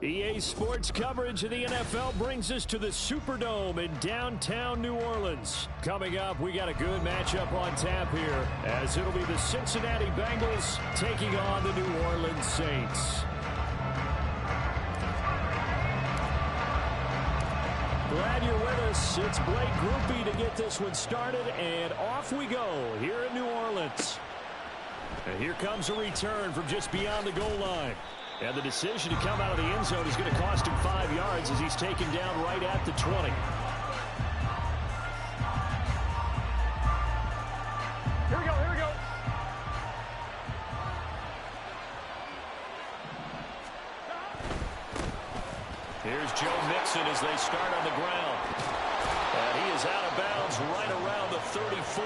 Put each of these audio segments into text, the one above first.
EA Sports coverage of the NFL brings us to the Superdome in downtown New Orleans. Coming up, we got a good matchup on tap here, as it'll be the Cincinnati Bengals taking on the New Orleans Saints. Glad you're with us. It's Blake Groupie to get this one started, and off we go here in New Orleans. And here comes a return from just beyond the goal line. And the decision to come out of the end zone is going to cost him 5 yards as he's taken down right at the 20. Here we go, here we go. Here's Joe Mixon as they start on the ground. And he is out of bounds right around the 34.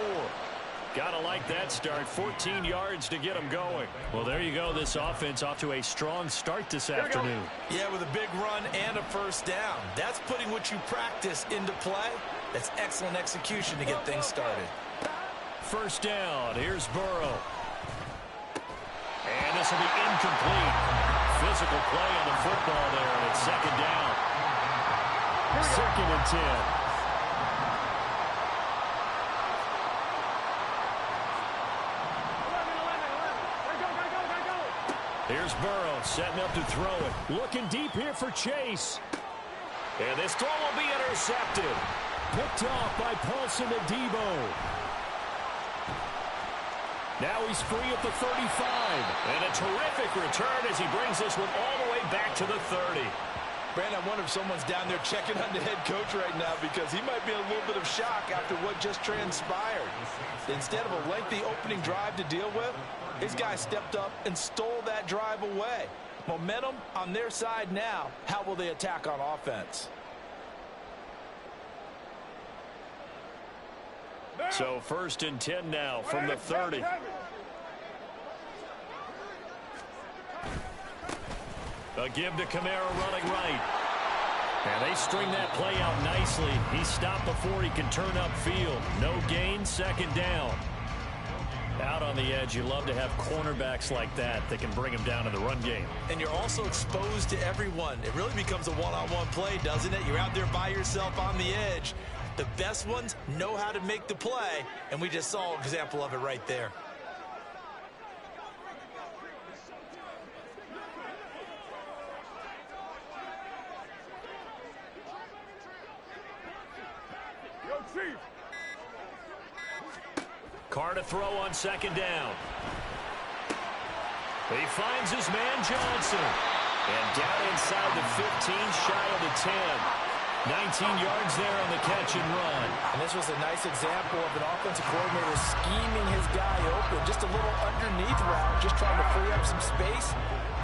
Gotta like that start. 14 yards to get him going. Well, there you go. This offense off to a strong start this afternoon. Yeah, with a big run and a first down. That's putting what you practice into play. That's excellent execution to get things started. First down. Here's Burrow. And this will be incomplete. Physical play on the football there, and it's second down. Second and 10. Here's Burrow setting up to throw it. Looking deep here for Chase. And this throw will be intercepted. Picked off by Paulson Adebo. Now he's free at the 35. And a terrific return as he brings this one all the way back to the 30. Brandon, I wonder if someone's down there checking on the head coach right now because he might be in a little bit of shock after what just transpired. Instead of a lengthy opening drive to deal with, his guy stepped up and stole that drive away. Momentum on their side now. How will they attack on offense? So first and 10 now from the 30. A give to Kamara running right. And they string that play out nicely. He stopped before he can turn upfield. No gain, second down. Out on the edge, you love to have cornerbacks like that can bring him down in the run game. And you're also exposed to everyone. It really becomes a one-on-one play, doesn't it? You're out there by yourself on the edge. The best ones know how to make the play, and we just saw an example of it right there. Yo, Chief. Carr to throw on second down. He finds his man Johnson. And down inside the 15, shy of the 10. 19 yards there on the catch and run. And this was a nice example of an offensive coordinator scheming his guy open. Just a little underneath route, just trying to free up some space.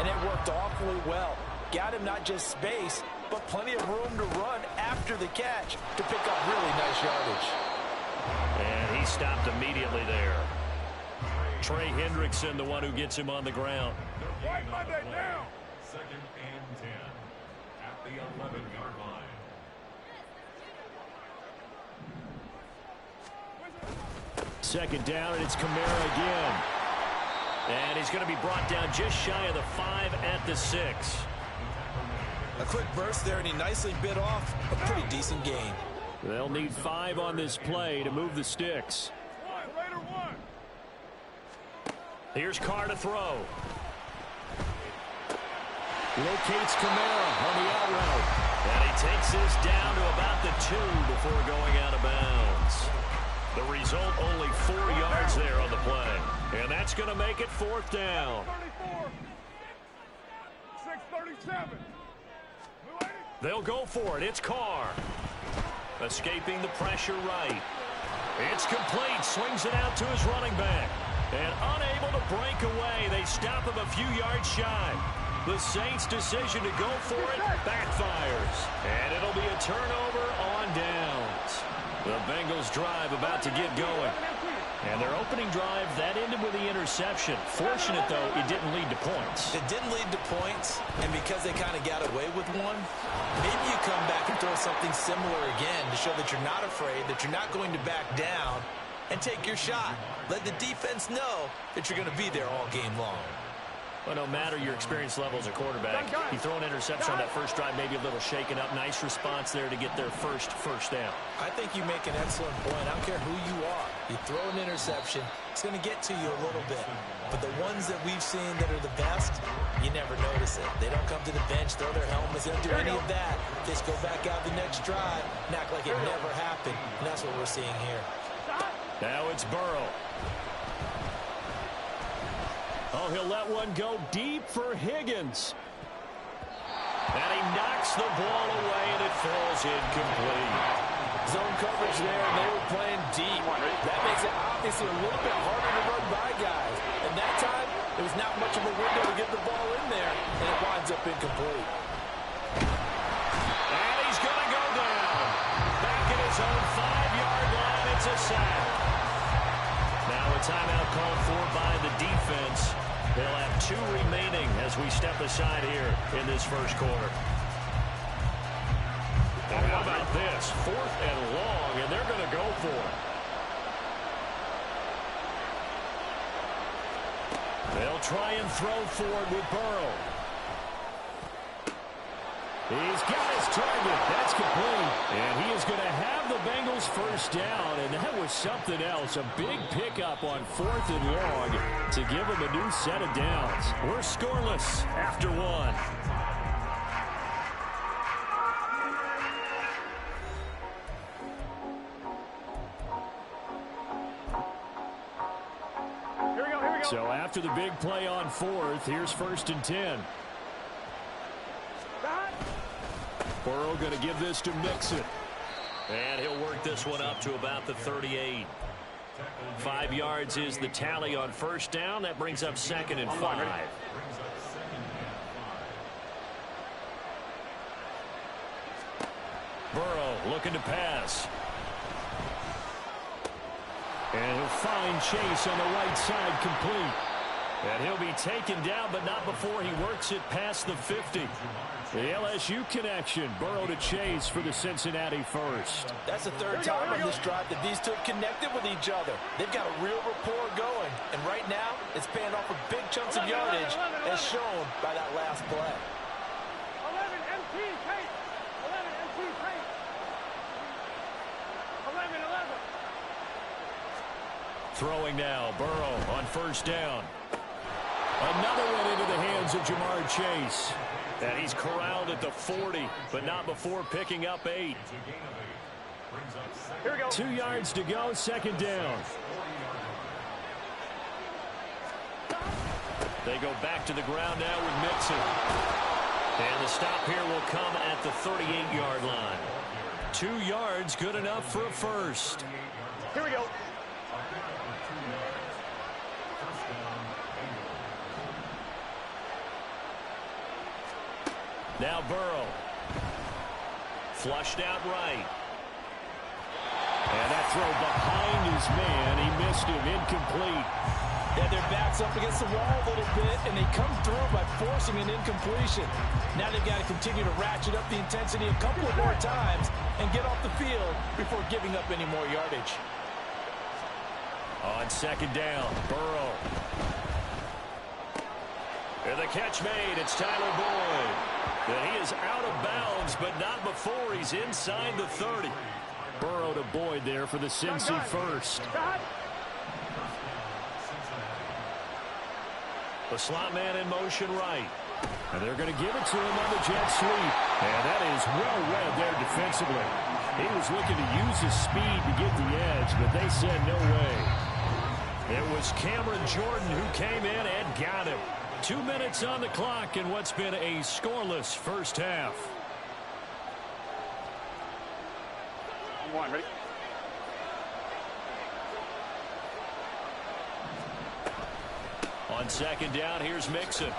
And it worked awfully well. Got him not just space, but plenty of room to run after the catch to pick up really nice yardage. And he stopped immediately there. Trey Hendrickson, the one who gets him on the ground. White Monday down. Second and 10 at the 11-yard line. Second down, and it's Kamara again. And he's going to be brought down just shy of the 5 at the 6. A quick burst there, and he nicely bit off a pretty decent gain. They'll need 5 on this play to move the sticks. Here's Carr to throw. Locates Kamara on the out route. And he takes this down to about the 2 before going out of bounds. The result, only 4 yards there on the play. And that's going to make it 4th down. 6:37. They'll go for it. It's Carr. Escaping the pressure right. It's complete. Swings it out to his running back. And unable to break away. They stop him a few yards shy. The Saints' decision to go for it backfires. And it'll be a turnover on downs. The Bengals drive about to get going. And their opening drive, that ended with the interception. Fortunate, though, it didn't lead to points. It didn't lead to points, and because they kind of got away with one, maybe you come back and throw something similar again to show that you're not afraid, that you're not going to back down, and take your shot. Let the defense know that you're going to be there all game long. Well, no matter your experience level as a quarterback, you throw an interception on that first drive, maybe a little shaken up. Nice response there to get their first down. I think you make an excellent point. I don't care who you are. You throw an interception, it's going to get to you a little bit. But the ones that we've seen that are the best, you never notice it. They don't come to the bench, throw their helmets, they don't do any of that. They just go back out the next drive and act like it never happened. And that's what we're seeing here. Now it's Burrow. Oh, he'll let one go deep for Higgins. And he knocks the ball away, and it falls incomplete. Zone coverage there, and they were playing deep. That makes it obviously a little bit harder to run by guys. And that time, there was not much of a window to get the ball in there, and it winds up incomplete. And he's going to go down. Back at his own 5-yard line, it's a sack. Now a timeout called for by the defense. They'll have 2 remaining as we step aside here in this first quarter. And how about this? 4th and long, and they're going to go for it. They'll try and throw forward with Burrow. He's got his target. That's complete. And he is going to have the Bengals first down. And that was something else. A big pickup on 4th and long to give them a new set of downs. We're scoreless after 1. Here we go. So after the big play on 4th, here's 1st and 10. Burrow going to give this to Mixon. And he'll work this one up to about the 38. 5 yards is the tally on first down. That brings up 2nd and 5. Burrow looking to pass. And he'll find Chase on the right side complete. And he'll be taken down, but not before he works it past the 50. The LSU connection, Burrow to Chase for the Cincinnati first. That's the 3rd time on this drive that these 2 have connected with each other. They've got a real rapport going. And right now, it's paying off with big chunks of yardage, as shown by that last play. 11 MT tape. 11 MT tape. 11. Throwing now, Burrow on first down. Another one into the hands of Jamar Chase. And he's corralled at the 40, but not before picking up 8. Here we go. 2 yards to go, 2nd down. They go back to the ground now with Mixon. And the stop here will come at the 38-yard line. 2 yards, good enough for a first. Here we go. Now Burrow. Flushed out right. And that throw behind his man. He missed him. Incomplete. Yeah, their back's up against the wall a little bit, and they come through by forcing an incompletion. Now they've got to continue to ratchet up the intensity a couple of more times and get off the field before giving up any more yardage. On 2nd down, Burrow. And the catch made. It's Tyler Boyd. And he is out of bounds, but not before he's inside the 30. Burrow to Boyd there for the Cincy first. The slot man in motion right. And they're going to give it to him on the jet sweep. And that is well read there defensively. He was looking to use his speed to get the edge, but they said no way. It was Cameron Jordan who came in and got him. 2 minutes on the clock in what's been a scoreless first half. One, ready? On 2nd down, here's Mixon.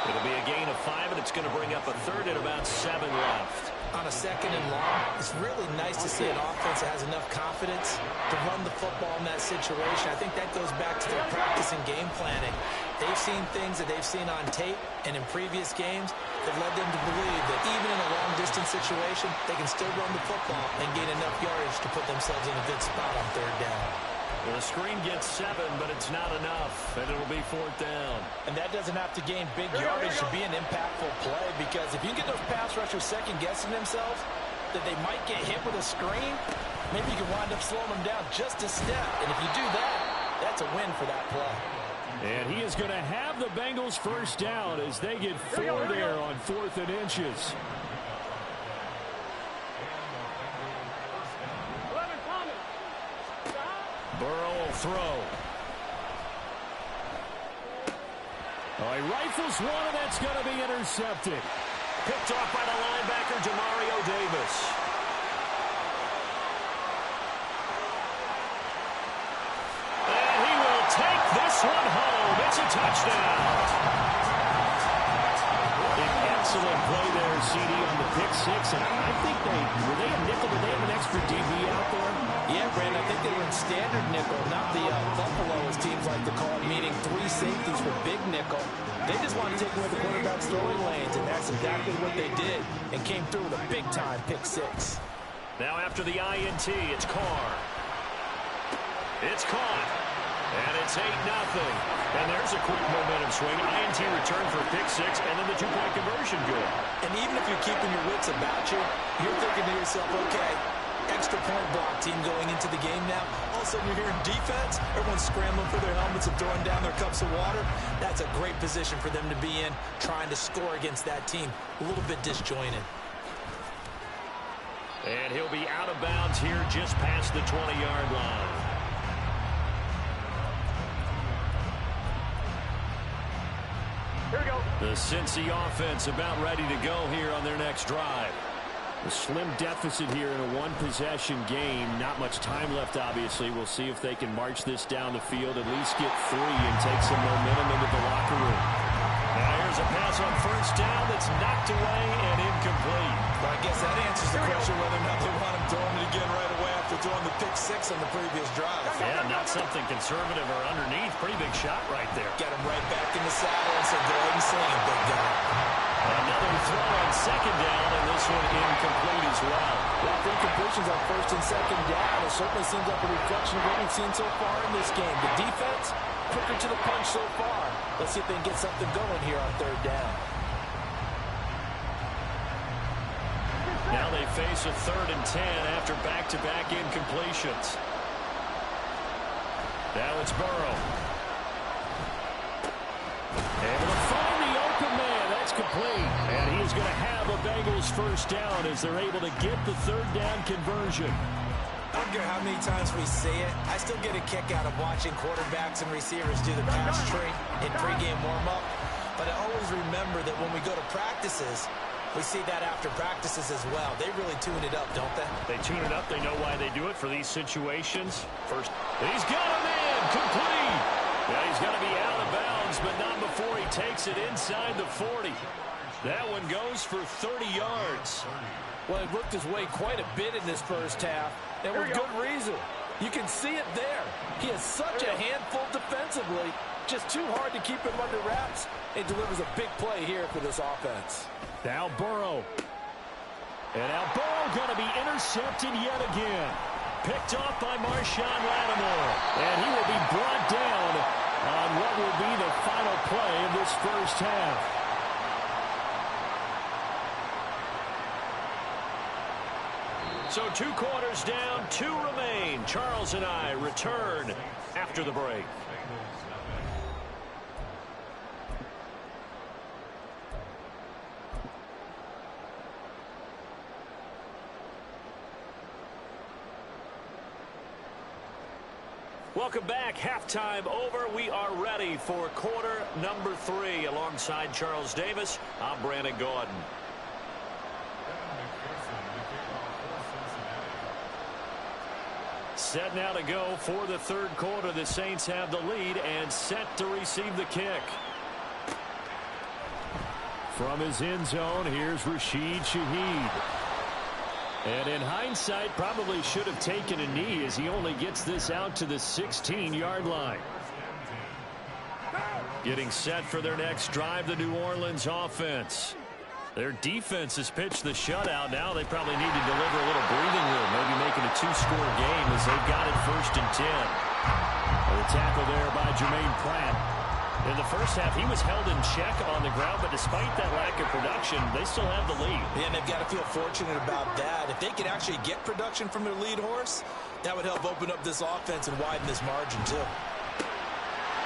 It'll be a gain of 5, and it's going to bring up a 3rd and about 7 left. On a 2nd and long, it's really nice to see an offense that has enough confidence to run the football in that situation. I think that goes back to their practice and game planning. They've seen things that they've seen on tape and in previous games that led them to believe that even in a long-distance situation, they can still run the football and gain enough yardage to put themselves in a good spot on 3rd down. The screen gets 7, but it's not enough, and it'll be 4th down. And that doesn't have to gain big yardage to be an impactful play, because if you can get those pass rushers second-guessing themselves that they might get hit with a screen, maybe you can wind up slowing them down just a step. And if you do that, that's a win for that play. And he is going to have the Bengals first down as they get 4 there on 4th and inches. 11, Thomas. Burrow will throw. Oh, he rifles one, and that's going to be intercepted. Picked off by the linebacker, Demario Davis. And he will take this one home. It's a touchdown. An excellent play there, CD, on the pick 6. And I think were they a nickel? Did they have an extra DB out there? Yeah, Brandon, I think they were in standard nickel, not the Buffalo, as teams like to call it, meaning 3 safeties for big nickel. They just want to take away the quarterback's throwing lanes, and that's exactly what they did, and came through with a big-time pick 6. Now after the INT, it's Carr. It's caught. And it's 8-0. And there's a quick momentum swing. INT return for a pick 6, and then the 2-point conversion good. And even if you're keeping your wits about you, you're thinking to yourself, okay, extra point block team going into the game now. All of a sudden you're hearing defense. Everyone's scrambling for their helmets and throwing down their cups of water. That's a great position for them to be in, trying to score against that team. A little bit disjointed. And he'll be out of bounds here just past the 20-yard line. Here we go. The Cincy offense about ready to go here on their next drive. A slim deficit here in a one-possession game. Not much time left, obviously. We'll see if they can march this down the field, at least get 3 and take some momentum into the locker room. Now here's a pass on first down that's knocked away and incomplete. Well, I guess that answers the question whether or not they want him throwing it again right away after throwing the pick 6 on the previous drive. Yeah, not something conservative or underneath. Pretty big shot right there. Get him right back in the saddle and say, go ahead and sling it, big guy. Another throw on second down, and this one incomplete as well. Well, for incompletions on first and second down, it certainly seems like a reflection of what we've seen so far in this game. The defense, quicker to the punch so far. Let's see if they can get something going here on third down. Now they face a 3rd and 10 after back-to-back incompletions. Now it's Burrow. Able to find the open man. That's complete. And he's going to have a Bengals first down as they're able to get the 3rd down conversion. I don't care how many times we say it, I still get a kick out of watching quarterbacks and receivers do the pass tree in pregame warm-up. But I always remember that when we go to practices, we see that after practices as well. They really tune it up, don't they? They tune it up. They know why they do it for these situations. First, he's got a man complete. Yeah, he's going to be out of bounds, but not before he takes it inside the 40. That one goes for 30 yards. Well, he worked his way quite a bit in this first half, and with good reason. You can see it there. He has such a handful defensively, just too hard to keep him under wraps, and delivers a big play here for this offense. Now Burrow. And now Burrow going to be intercepted yet again. Picked off by Marshawn Lattimore. And he will be brought down on what will be the final play of this first half. So 2 quarters down, 2 remain. Charles and I return after the break. Welcome back. Halftime over. We are ready for quarter number 3. Alongside Charles Davis, I'm Brandon Gordon. Set now to go for the 3rd quarter. The Saints have the lead and set to receive the kick. From his end zone, here's Rashid Shaheed. And in hindsight, probably should have taken a knee as he only gets this out to the 16-yard line. Getting set for their next drive, the New Orleans offense. Their defense has pitched the shutout. Now they probably need to deliver a little breathing room, maybe make it a two-score game as they've got it 1st and 10. The tackle there by Jermaine Pratt. In the first half, he was held in check on the ground, but despite that lack of production, they still have the lead. Yeah, and they've got to feel fortunate about that. If they could actually get production from their lead horse, that would help open up this offense and widen this margin, too.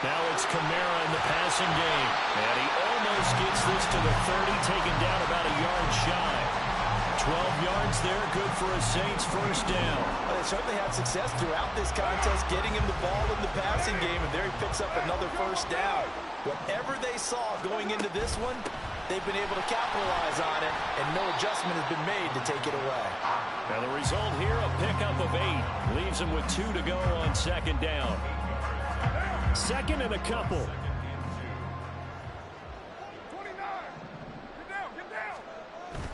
Now it's Kamara in the passing game. And he almost gets this to the 30, taken down about a yard shy. 12 yards there, good for a Saints first down. Well, they certainly had success throughout this contest, getting him the ball in the passing game, and there he picks up another first down. Whatever they saw going into this one, they've been able to capitalize on it, and no adjustment has been made to take it away. Now the result here, a pickup of 8. Leaves them with 2 to go on 2nd down. 2nd and a couple. 29. Get down.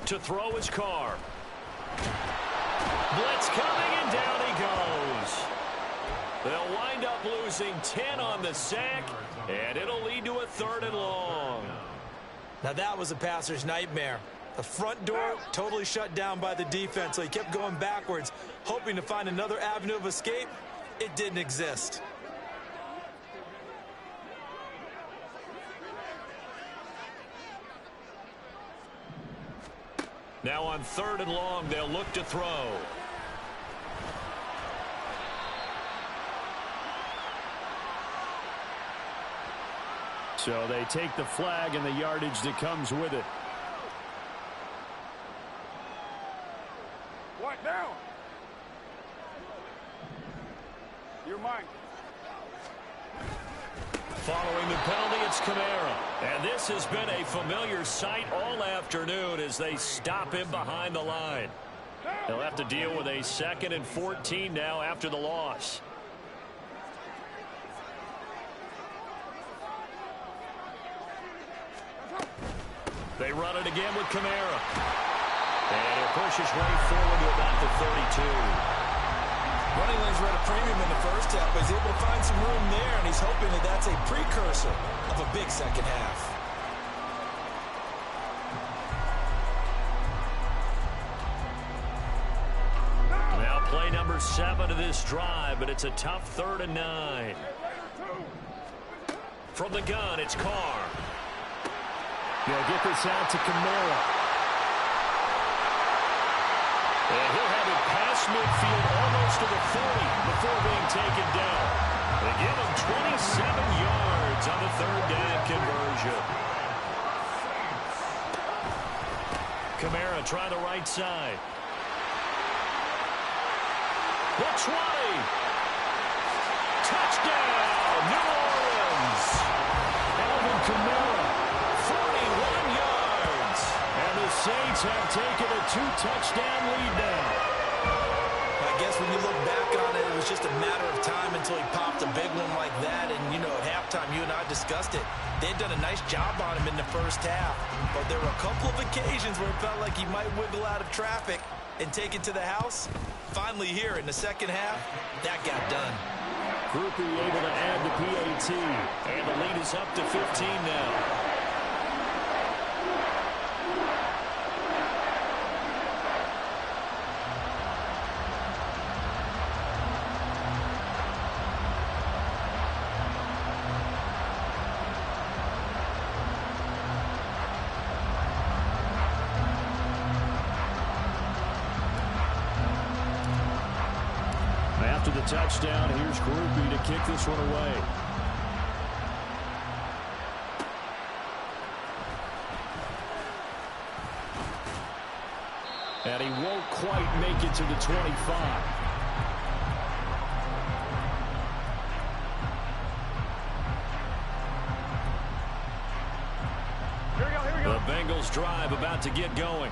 To throw his car. Blitz coming, and down he goes. They'll wind up losing 10 on the sack, and it'll lead to a 3rd and long. Now that was a passer's nightmare. The front door totally shut down by the defense, so he kept going backwards, hoping to find another avenue of escape. It didn't exist. Now on 3rd and long, they'll look to throw. So they take the flag and the yardage that comes with it. What down? You're mine. Following the penalty, it's Kamara. And this has been a familiar sight all afternoon as they stop him behind the line. They'll have to deal with a 2nd and 14 now after the loss. They run it again with Kamara. And he'll push his way forward to about the 32. Running lanes were at a premium in the first half, but he's able to find some room there, and he's hoping that that's a precursor of a big second half. Now play number 7 of this drive, but it's a tough 3rd and 9. From the gun, it's Carr. They'll get this out to Kamara. And he'll have it past midfield almost to the 40 before being taken down. They give him 27 yards on the 3rd down conversion. Kamara trying the right side. The 20. Touchdown, New Orleans. Alvin Kamara, 41 yards. And the Saints have taken a 2-touchdown lead now. I guess when you look back on it, it was just a matter of time until he popped a big one like that. And, you know, at halftime, you and I discussed it. They'd done a nice job on him in the first half. But there were a couple of occasions where it felt like he might wiggle out of traffic and take it to the house. Finally here in the second half, that got done. Groupie able to add the PAT. And the lead is up to 15 now. After the touchdown, here's Groupie to kick this one away. And he won't quite make it to the 25. Here we go. The Bengals drive about to get going.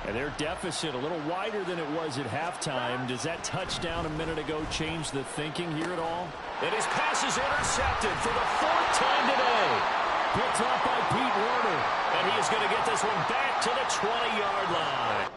And their deficit a little wider than it was at halftime. Does that touchdown a minute ago change the thinking here at all? And his pass is intercepted for the 4th time today. Picked up by Pete Werner. And he is going to get this one back to the 20-yard line.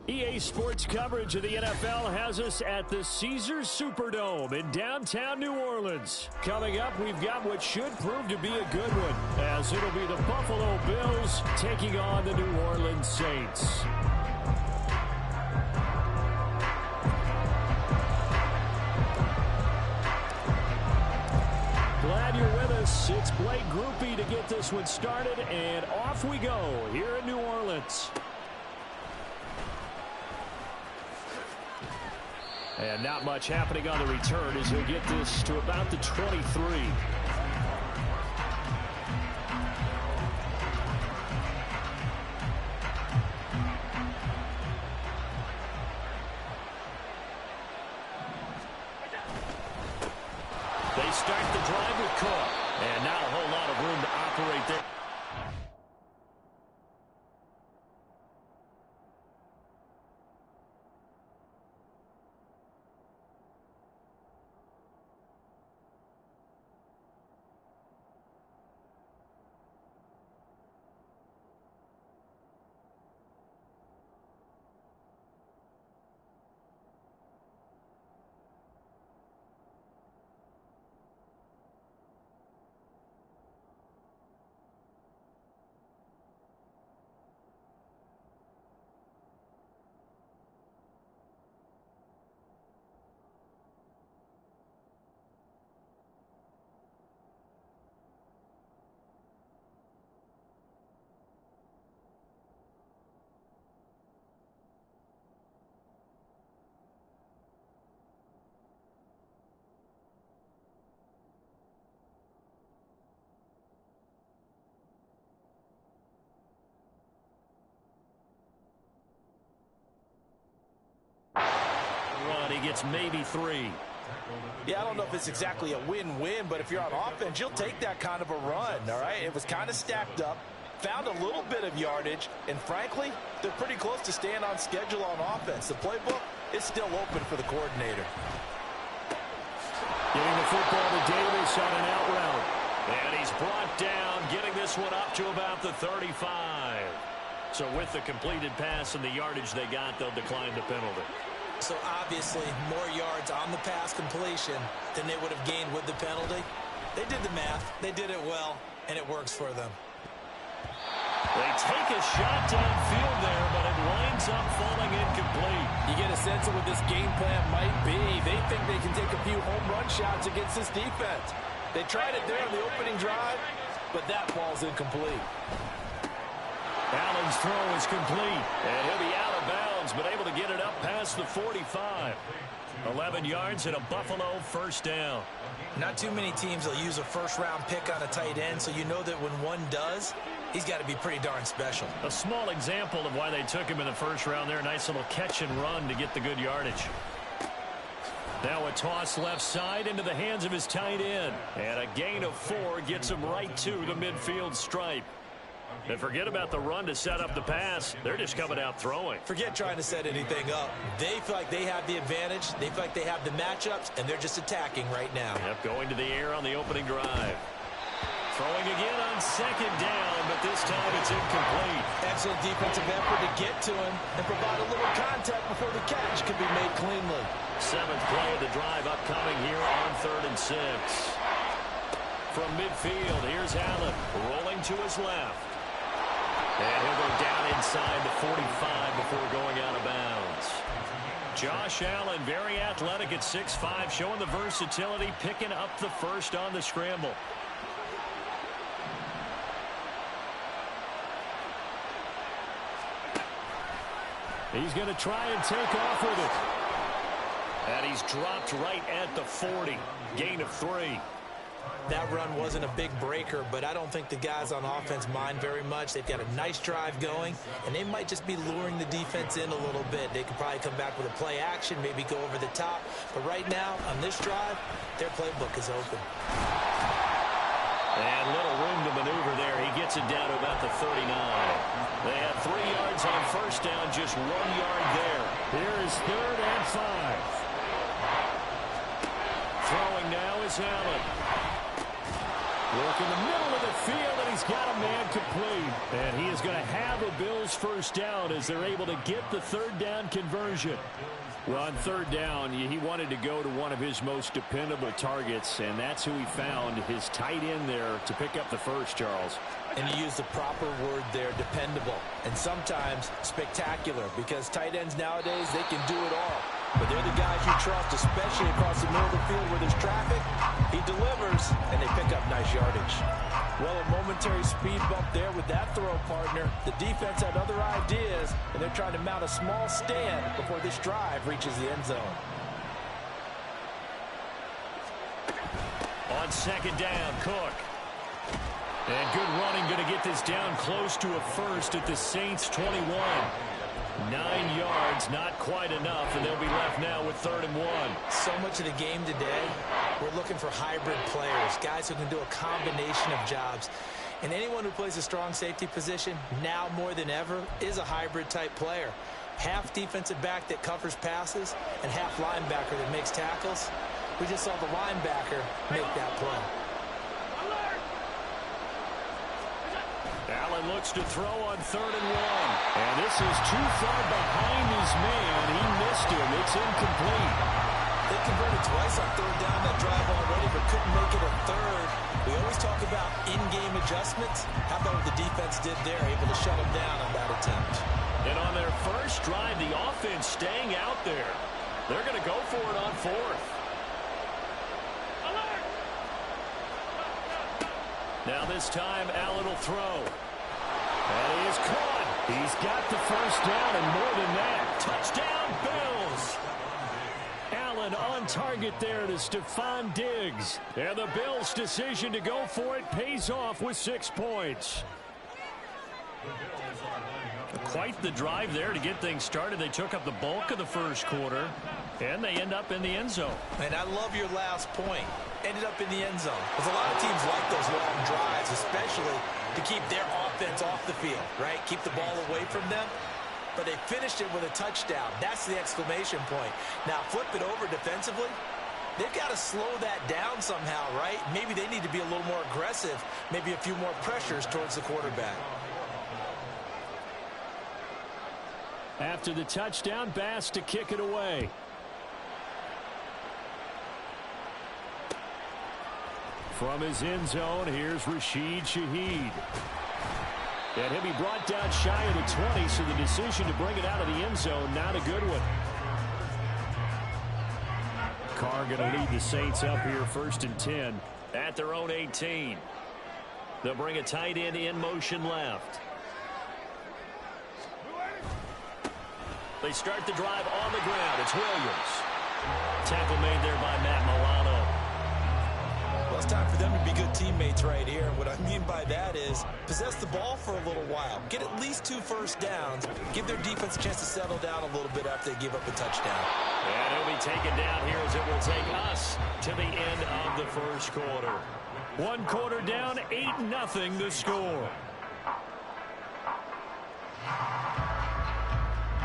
EA Sports coverage of the NFL has us at the Caesars Superdome in downtown New Orleans. Coming up, we've got what should prove to be a good one, as it'll be the Buffalo Bills taking on the New Orleans Saints. Glad you're with us. It's Blake Groupie to get this one started, and off we go here in New Orleans. And not much happening on the return as he'll get this to about the 23. They start the drive with Cook. And not a whole lot of room to operate there. He gets maybe 3. Yeah, I don't know if it's exactly a win-win, but if you're on offense, you'll take that kind of a run, all right? It was kind of stacked up, found a little bit of yardage, and frankly, they're pretty close to staying on schedule on offense. The playbook is still open for the coordinator. Getting the football to Davis on an out route. And he's brought down, getting this one up to about the 35. So with the completed pass and the yardage they got, they'll decline the penalty. So obviously more yards on the pass completion than they would have gained with the penalty. They did the math. They did it well, and it works for them. They take a shot downfield there, but it winds up falling incomplete. You get a sense of what this game plan might be. They think they can take a few home run shots against this defense. They tried it there on the opening drive, but that ball's incomplete. Allen's throw is complete, and he'll be out of bounds, but able to get it up past the 45. 11 yards and a Buffalo first down. Not too many teams will use a first-round pick on a tight end, so you know that when one does, he's got to be pretty darn special. A small example of why they took him in the first round there. Nice little catch and run to get the good yardage. Now a toss left side into the hands of his tight end. And a gain of 4 gets him right to the midfield stripe. And forget about the run to set up the pass. They're just coming out throwing. Forget trying to set anything up. They feel like they have the advantage. They feel like they have the matchups, and they're just attacking right now. Yep, going to the air on the opening drive. Throwing again on second down, but this time it's incomplete. Excellent defensive effort to get to him and provide a little contact before the catch can be made cleanly. 7th play of the drive upcoming here on 3rd and 6. From midfield, here's Allen rolling to his left. And he'll go down inside the 45 before going out of bounds. Josh Allen, very athletic at 6'5", showing the versatility, picking up the first on the scramble. He's going to try and take off with it. And he's dropped right at the 40. Gain of 3. That run wasn't a big breaker, but I don't think the guys on offense mind very much. They've got a nice drive going, and they might just be luring the defense in a little bit. They could probably come back with a play action, maybe go over the top. But right now, on this drive, their playbook is open. And little room to maneuver there. He gets it down to about the 39. They had 3 yards on first down, just 1 yard there. Here is 3rd and 5. Throwing now is Allen. Look in the middle of the field, and he's got a man complete. And he is going to have a Bills first down as they're able to get the third down conversion. Well, on third down, he wanted to go to one of his most dependable targets, and that's who he found, his tight end there, to pick up the first, Charles. And you use the proper word there, dependable, and sometimes spectacular, because tight ends nowadays, they can do it all. But they're the guys you trust, especially across the middle of the field where there's traffic. He delivers, and they pick up nice yardage. Well, a momentary speed bump there with that throw, partner. The defense had other ideas, and they're trying to mount a small stand before this drive reaches the end zone. On second down, Cook. And good running, going to get this down close to a first at the Saints' 21. 9 yards, not quite enough, and they'll be left now with 3rd and 1. So much of the game today, we're looking for hybrid players, guys who can do a combination of jobs. And anyone who plays a strong safety position, now more than ever, is a hybrid-type player. Half defensive back that covers passes and half linebacker that makes tackles. We just saw the linebacker make that play. Allen looks to throw on 3rd and 1. And this is too far behind his man. He missed him. It's incomplete. They converted twice on 3rd down that drive already, but couldn't make it a 3rd. We always talk about in-game adjustments. How about what the defense did there, able to shut them down on that attempt. And on their first drive, the offense staying out there. They're going to go for it on 4th. Now this time, Allen will throw. And he is caught. He's got the first down, and more than that. Touchdown, Bills. Allen on target there to Stephon Diggs. And the Bills' decision to go for it pays off with 6 points. Quite the drive there to get things started. They took up the bulk of the first quarter, and they end up in the end zone. And I love your last point. Ended up in the end zone. Because a lot of teams like those long drives, especially to keep their offense off the field, right? Keep the ball away from them. But they finished it with a touchdown. That's the exclamation point. Now, flip it over defensively. They've got to slow that down somehow, right? Maybe they need to be a little more aggressive. Maybe a few more pressures towards the quarterback. After the touchdown, Bass to kick it away. From his end zone, here's Rashid Shaheed. And he'll be brought down shy of the 20, so the decision to bring it out of the end zone, not a good one. Carr going to lead the Saints up here 1st and 10 at their own 18. They'll bring a tight end in motion left. They start the drive on the ground. It's Williams. Tackle made there by Matt Milano. Well, it's time for them to be good teammates right here. And what I mean by that is possess the ball for a little while. Get at least 2 first downs. Give their defense a chance to settle down a little bit after they give up a touchdown. And he'll be taken down here as it will take us to the end of the first quarter. 1 quarter down, 8-0 the score.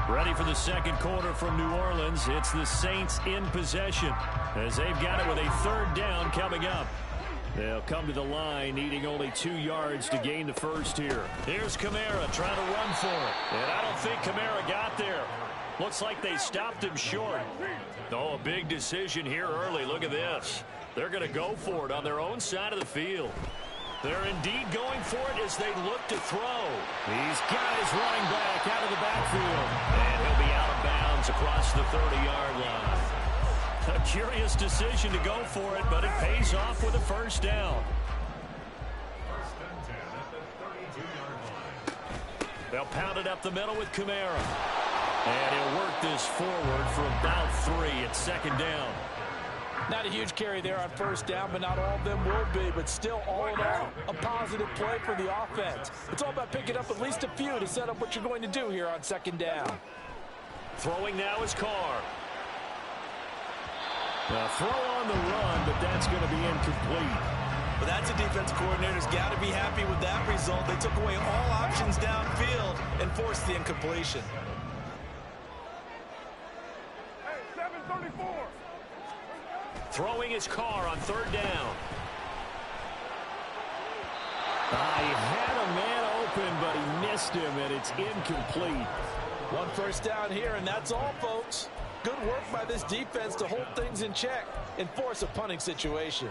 Ready for the second quarter from New Orleans. It's the Saints in possession as they've got it with a 3rd down coming up. They'll come to the line needing only 2 yards to gain the first here. Here's Kamara trying to run for it. And I don't think Kamara got there. Looks like they stopped him short. Oh, a big decision here early. Look at this. They're going to go for it on their own side of the field. They're indeed going for it as they look to throw. He's got his running back out of the backfield. And he'll be out of bounds across the 30-yard line. A curious decision to go for it, but it pays off with a first down. 1st and 10 at the 32-yard line. They'll pound it up the middle with Kamara. And he'll work this forward for about 3 at 2nd down. Not a huge carry there on 1st down, but not all of them will be. But still, all in all, a positive play for the offense. It's all about picking up at least a few to set up what you're going to do here on 2nd down. Throwing now is Carr. A throw on the run, but that's going to be incomplete. But that's a defense coordinator's got to be happy with that result. They took away all options downfield and forced the incompletion. Hey, 734. Throwing his Carr on 3rd down. He had a man open, but he missed him, and it's incomplete. One first down here, and that's all, folks. Good work by this defense to hold things in check and force a punting situation.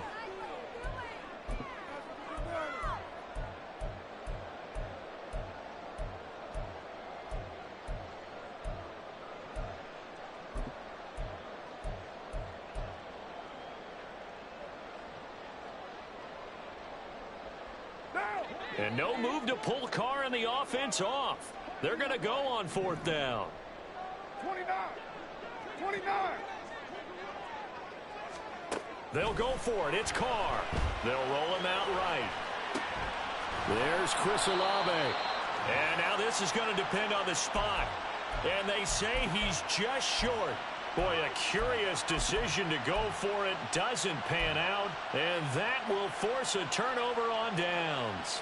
And no move to pull Carr and the offense off. They're going to go on fourth down. 29. 29. They'll go for it. It's Carr. They'll roll him out right. There's Chris Olave. And now this is going to depend on the spot. And they say he's just short. Boy, a curious decision to go for it. Doesn't pan out. And that will force a turnover on downs.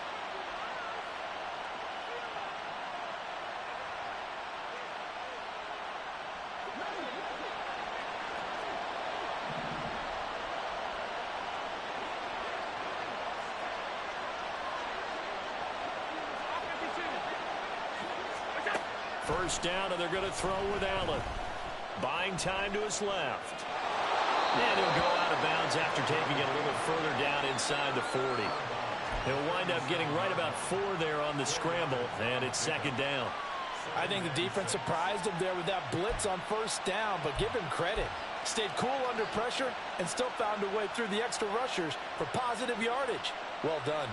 First down, and they're going to throw with Allen. Buying time to his left. And he'll go out of bounds after taking it a little further down inside the 40. He'll wind up getting right about 4 there on the scramble, and it's second down. I think the defense surprised him there with that blitz on first down, but give him credit. Stayed cool under pressure and still found a way through the extra rushers for positive yardage. Well done.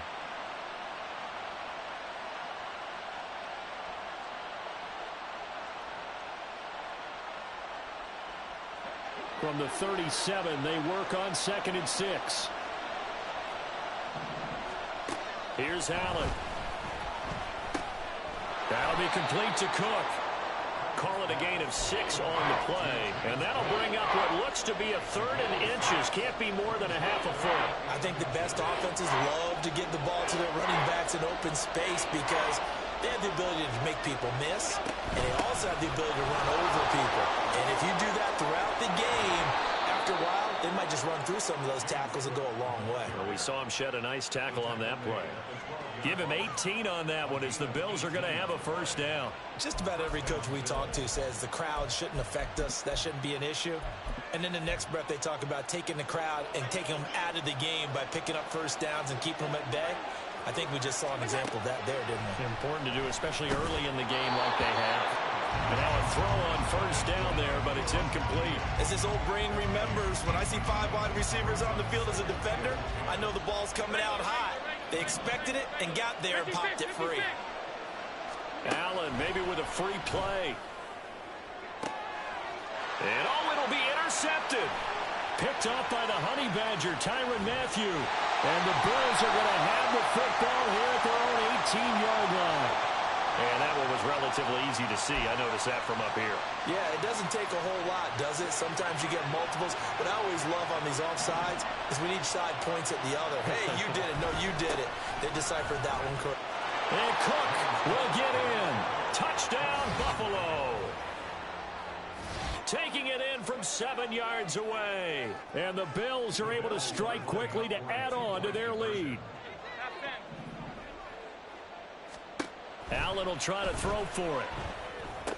From the 37, they work on 2nd and 6. Here's Allen. That'll be complete to Cook. Call it a gain of 6 on the play. And that'll bring up what looks to be a 3rd and inches. Can't be more than a half a foot. I think the best offenses love to get the ball to their running backs in open space because they have the ability to make people miss, and they also have the ability to run over people. And if you do that throughout the game, after a while, they might just run through some of those tackles and go a long way. Well, we saw him shed a nice tackle on that play. Give him 18 on that one as the Bills are going to have a first down. Just about every coach we talk to says the crowd shouldn't affect us. That shouldn't be an issue. And then the next breath, they talk about taking the crowd and taking them out of the game by picking up first downs and keeping them at bay. I think we just saw an example of that there, didn't we? Important to do, especially early in the game like they have. And now a throw on first down there, but it's incomplete. As his old brain remembers, when I see 5 wide receivers on the field as a defender, I know the ball's coming out high. They expected it and got there and popped it free. Allen maybe with a free play. And it'll be intercepted. Picked off by the Honey Badger, Tyrann Mathieu. And the Bills are going to have the football here at their own 18-yard line. And that one was relatively easy to see. I noticed that from up here. Yeah, it doesn't take a whole lot, does it? Sometimes you get multiples. What I always love on these offsides is when each side points at the other. Hey, you did it. No, you did it. They deciphered that one correct. And Cook will get in. Touchdown, Buffalo. Taking it in from 7 yards away. And the Bills are able to strike quickly to add on to their lead. Allen will try to throw for it.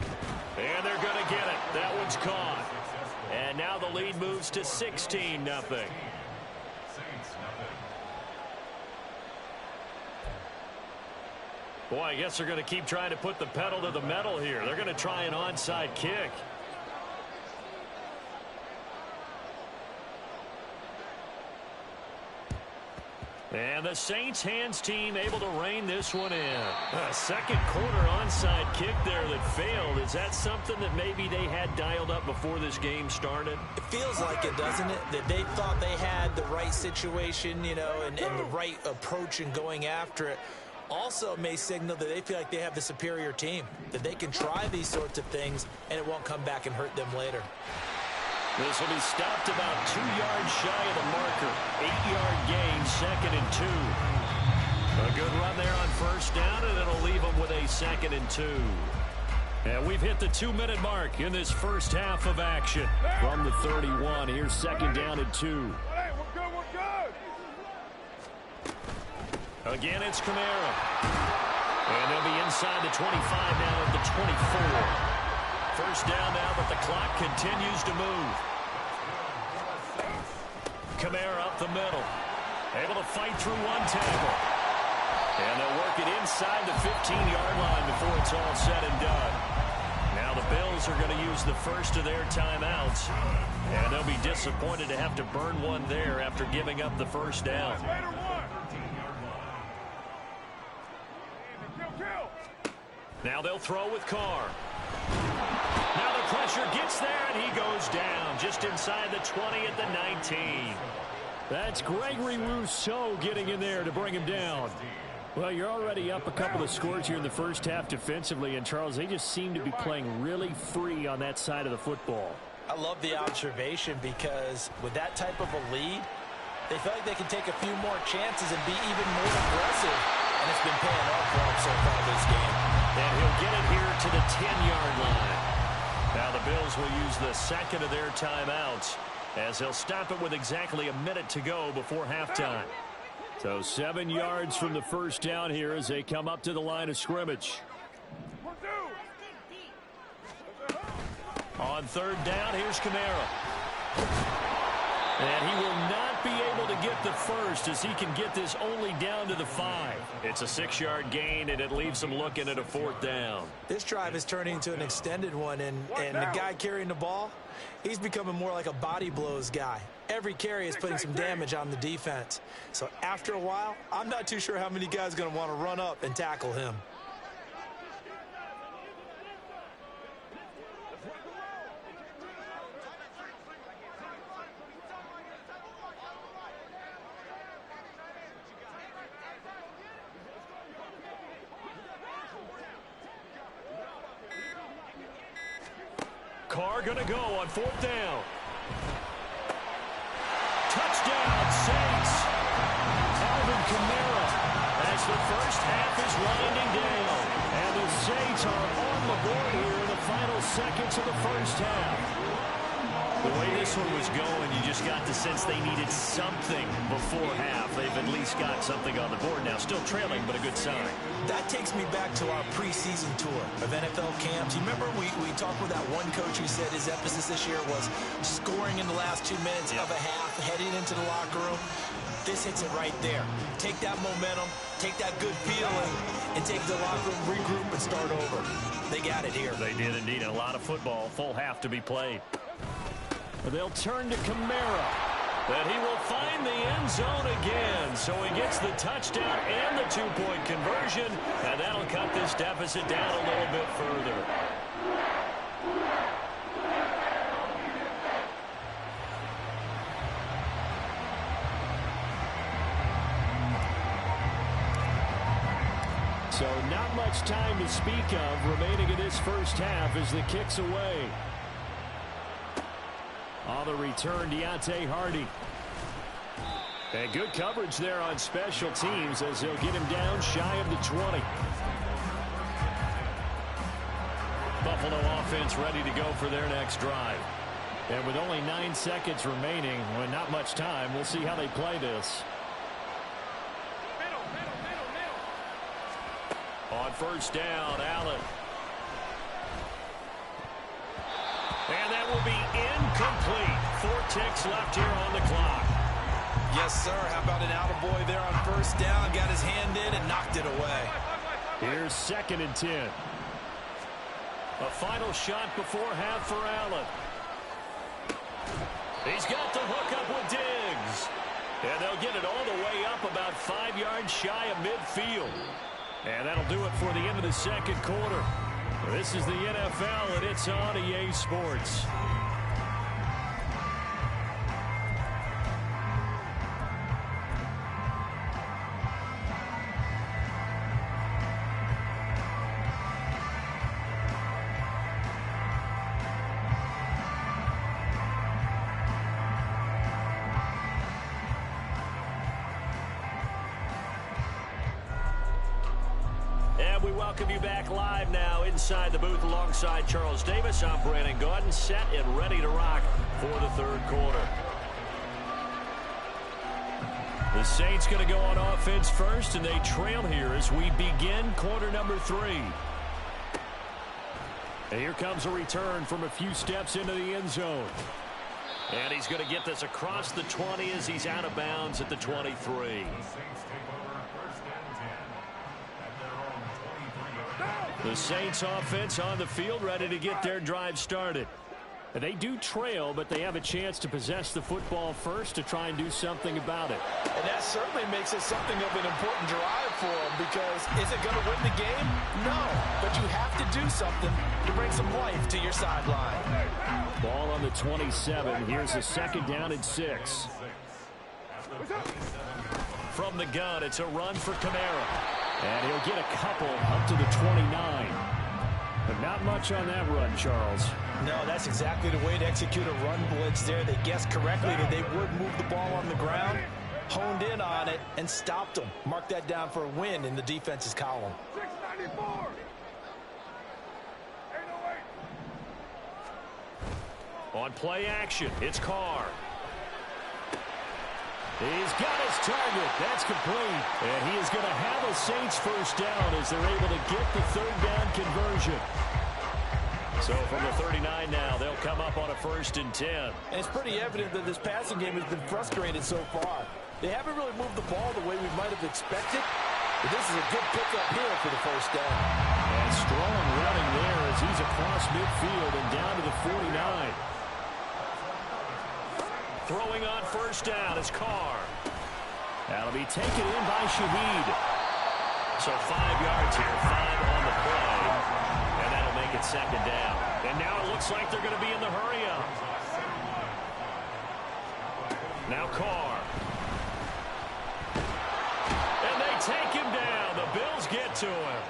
And they're going to get it. That one's caught. And now the lead moves to 16-0. Boy, I guess they're going to keep trying to put the pedal to the metal here. They're going to try an onside kick. And the Saints hands team able to rein this one in. A second quarter onside kick there that failed. Is that something that maybe they had dialed up before this game started? It feels like it, doesn't it? That they thought they had the right situation, you know, and the right approach in going after it. Also may signal that they feel like they have the superior team, that they can try these sorts of things and it won't come back and hurt them later. This will be stopped about 2 yards shy of the marker. 8-yard gain, 2nd and 2. A good run there on first down, and it'll leave them with a 2nd and 2. And we've hit the 2-minute mark in this first half of action. From the 31, here's 2nd down and 2. Hey, we're good, we're good. Again, it's Kamara. And they'll be inside the 25 now at the 24. First down now, but the clock continues to move. Kamara up the middle. Able to fight through one tackle. And they'll work it inside the 15-yard line before it's all said and done. Now the Bills are going to use the first of their timeouts. And they'll be disappointed to have to burn one there after giving up the first down. Now they'll throw with Carr. Now the pressure gets there, and he goes down just inside the 20 at the 19. That's Gregory Rousseau getting in there to bring him down. Well, you're already up a couple of scores here in the first half defensively, and Charles, they just seem to be playing really free on that side of the football. I love the observation because with that type of a lead, they feel like they can take a few more chances and be even more aggressive, and it's been paying off for them so far this game. And he'll get it here to the 10-yard line. Now the Bills will use the second of their timeouts as they'll stop it with exactly a minute to go before halftime. So 7 yards from the first down here as they come up to the line of scrimmage. On third down, here's Kamara. And he will not be able to get the first as he can get this only down to the 5. It's a 6-yard gain, and it leaves him looking at a fourth down. This drive is turning into an extended one, and the guy carrying the ball, he's becoming more like a body blows guy. Every carry is putting some damage on the defense. So after a while, I'm not too sure how many guys are going to want to run up and tackle him. Carr going to go on fourth down. Touchdown, Saints. Alvin Kamara as the first half is winding down. And the Saints are on the board here in the final seconds of the first half. The way this one was going, you just got the sense they needed something before half. They've at least got something on the board now. Still trailing, but a good sign. That takes me back to our preseason tour of NFL camps. You remember we talked with that one coach who said his emphasis this year was scoring in the last 2 minutes of a half, heading into the locker room. This hits it right there. Take that momentum, take that good feeling, and take the locker room, regroup, and start over. They got it here. They did indeed. A lot of football, full half to be played. They'll turn to Kamara. But he will find the end zone again. So he gets the touchdown and the two-point conversion. And that'll cut this deficit down a little bit further. So not much time to speak of remaining in this first half as the kick's away. On the return, Deontay Hardy. And good coverage there on special teams as they'll get him down shy of the 20. Buffalo offense ready to go for their next drive. And with only 9 seconds remaining, well, not much time, we'll see how they play this. On first down, Allen. And that will be incomplete. 4 ticks left here on the clock. Yes, sir. How about an attaboy there on first down? Got his hand in and knocked it away. Here's 2nd and 10. A final shot before half for Allen. He's got the hook up with Diggs. And they'll get it all the way up about 5 yards shy of midfield. And that'll do it for the end of the second quarter. This is the NFL, and it's on EA Sports. We welcome you back live now inside the booth alongside Charles Davis. I'm Brandon Gaudin, set and ready to rock for the third quarter. The Saints going to go on offense first, and they trail here as we begin quarter number 3. And here comes a return from a few steps into the end zone. And he's going to get this across the 20 as he's out of bounds at the 23. The Saints offense on the field, ready to get their drive started. They do trail, but they have a chance to possess the football first to try and do something about it. And that certainly makes it something of an important drive for them, because is it going to win the game? No, but you have to do something to bring some life to your sideline. Ball on the 27. Here's a second down and 6. From the gun, it's a run for Kamara. And he'll get a couple up to the 29. But not much on that run, Charles. No, that's exactly the way to execute a run blitz there. They guessed correctly that they would move the ball on the ground, honed in on it, and stopped them. Mark that down for a win in the defense's column. 694. 808. On play action, it's Carr. He's got his target. That's complete. And he is going to have a Saints first down as they're able to get the third down conversion. So from the 39 now, they'll come up on a 1st and 10. And it's pretty evident that this passing game has been frustrated so far. They haven't really moved the ball the way we might have expected. But this is a good pickup here for the first down. And strong running there as he's across midfield and down to the 49. Throwing on 1st down is Carr. That'll be taken in by Shaheed. So 5 yards here, 5 on the play. And that'll make it 2nd down. And now it looks like they're going to be in the hurry-up. Now Carr. And they take him down. The Bills get to him.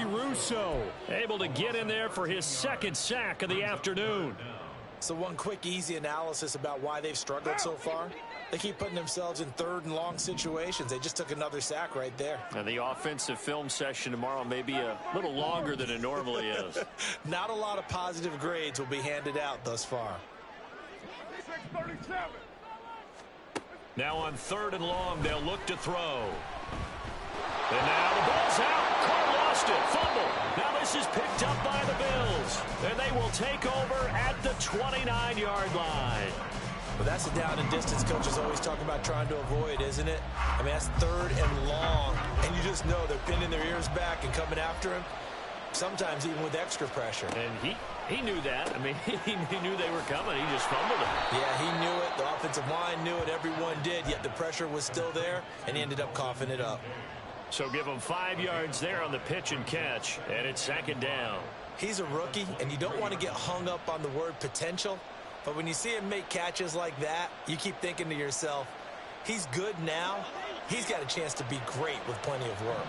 Russo able to get in there for his 2nd sack of the afternoon. So one quick, easy analysis about why they've struggled so far. They keep putting themselves in 3rd and long situations. They just took another sack right there. And the offensive film session tomorrow may be a little longer than it normally is. Not a lot of positive grades will be handed out thus far. 637. Now on 3rd and long, they'll look to throw. And now the ball's out. Carr lost it. Fumble. Now this is picked up by the Bills. And they will take over at the 29-yard line. Well, that's the down and distance coaches always talk about trying to avoid, isn't it? I mean, that's 3rd and long. And you just know they're pinning their ears back and coming after him. Sometimes even with extra pressure. And he knew that. I mean, he knew they were coming. He just fumbled it. Yeah, he knew it. The offensive line knew it. Everyone did. Yet the pressure was still there, and he ended up coughing it up. So give him 5 yards there on the pitch and catch, and it's 2nd down. He's a rookie, and you don't want to get hung up on the word potential. But when you see him make catches like that, you keep thinking to yourself, he's good now. He's got a chance to be great with plenty of work.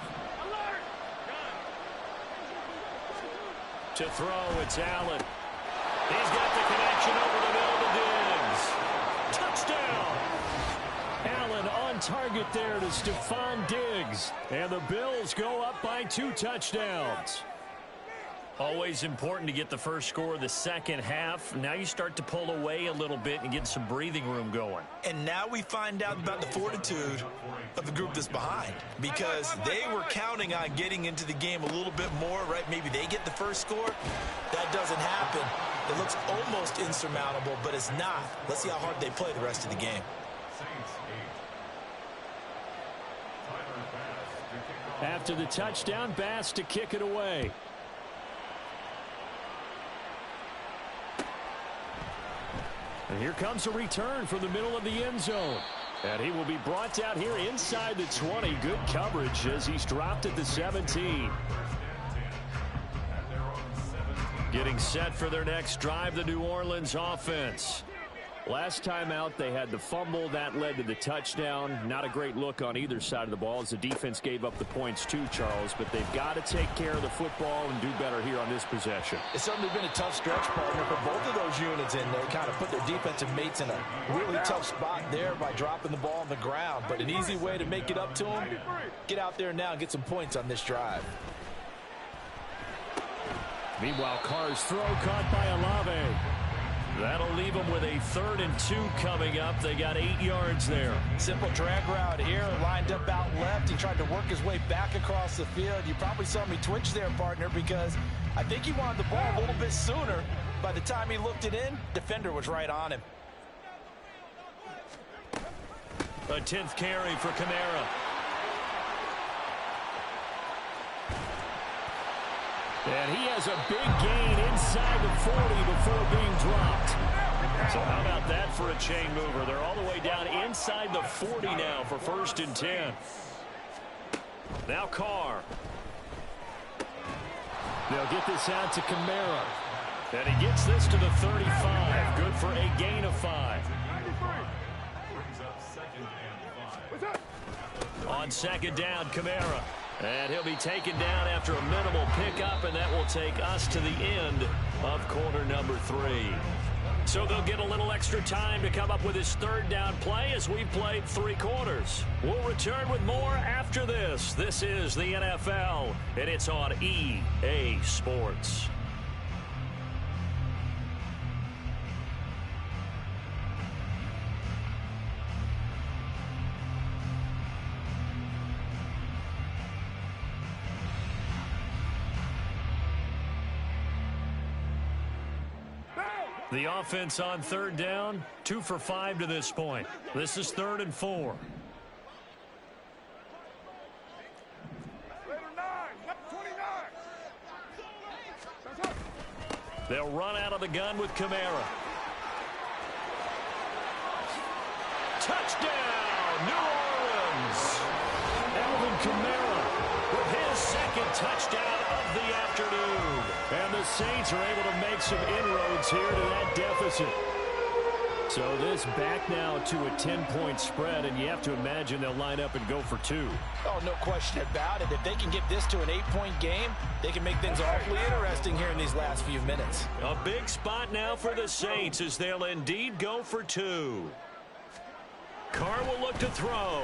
To throw, it's Allen. He's got the connection over the middle to Diggs. Touchdown! Allen on target there to Stephon Diggs. And the Bills go up by 2 touchdowns. Always important to get the first score of the second half. Now you start to pull away a little bit and get some breathing room going. And now we find out about the fortitude of the group that's behind, because they were counting on getting into the game a little bit more, right? Maybe they get the first score. That doesn't happen. It looks almost insurmountable, but it's not. Let's see how hard they play the rest of the game. After the touchdown, Bass to kick it away. And here comes a return from the middle of the end zone. And he will be brought out here inside the 20. Good coverage as he's dropped at the 17. Getting set for their next drive, the New Orleans offense. Last time out, they had the fumble. That led to the touchdown. Not a great look on either side of the ball as the defense gave up the points too, Charles. But they've got to take care of the football and do better here on this possession. It's certainly been a tough stretch, partner, for both of those units in there. Kind of put their defensive mates in a really tough spot there by dropping the ball on the ground. But an easy way to make it up to them, get out there now and get some points on this drive. Meanwhile, Carr's throw caught by Olave. That'll leave them with a 3rd and 2 coming up. They got 8 yards there. Simple drag route here, lined up out left. He tried to work his way back across the field. You probably saw me twitch there, partner, because I think he wanted the ball a little bit sooner. By the time he looked it in, defender was right on him. A 10th carry for Kamara. And he has a big gain inside the 40 before being dropped. So how about that for a chain mover? They're all the way down inside the 40 now for 1st and 10. Now Carr. They'll get this out to Kamara. And he gets this to the 35. Good for a gain of 5. On 2nd down, Kamara. And he'll be taken down after a minimal pickup, and that will take us to the end of quarter number 3. So they'll get a little extra time to come up with his 3rd down play as we've played 3 quarters. We'll return with more after this. This is the NFL, and it's on EA Sports. The offense on 3rd down, 2 for 5 to this point. This is 3rd and 4. They'll run out of the gun with Kamara. Touchdown, New Orleans! Alvin Kamara with his 2nd touchdown of the afternoon. And the Saints are able to make some inroads here to that deficit. So this back now to a 10-point spread, and you have to imagine they'll line up and go for 2. Oh, no question about it. If they can get this to an 8-point game, they can make things awfully interesting here in these last few minutes. A big spot now for the Saints as they'll indeed go for 2. Carr will look to throw.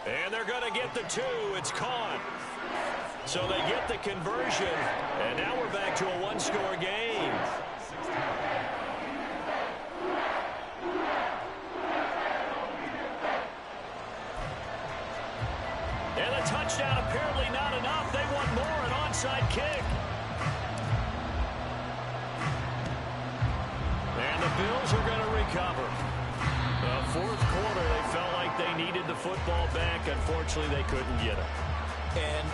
And they're going to get the 2. It's caught. So they get the conversion, and now we're back to a 1-score game. And the touchdown apparently not enough. They want more, an onside kick. And the Bills are going to recover. The 4th quarter, they felt like they needed the football back. Unfortunately, they couldn't get it. And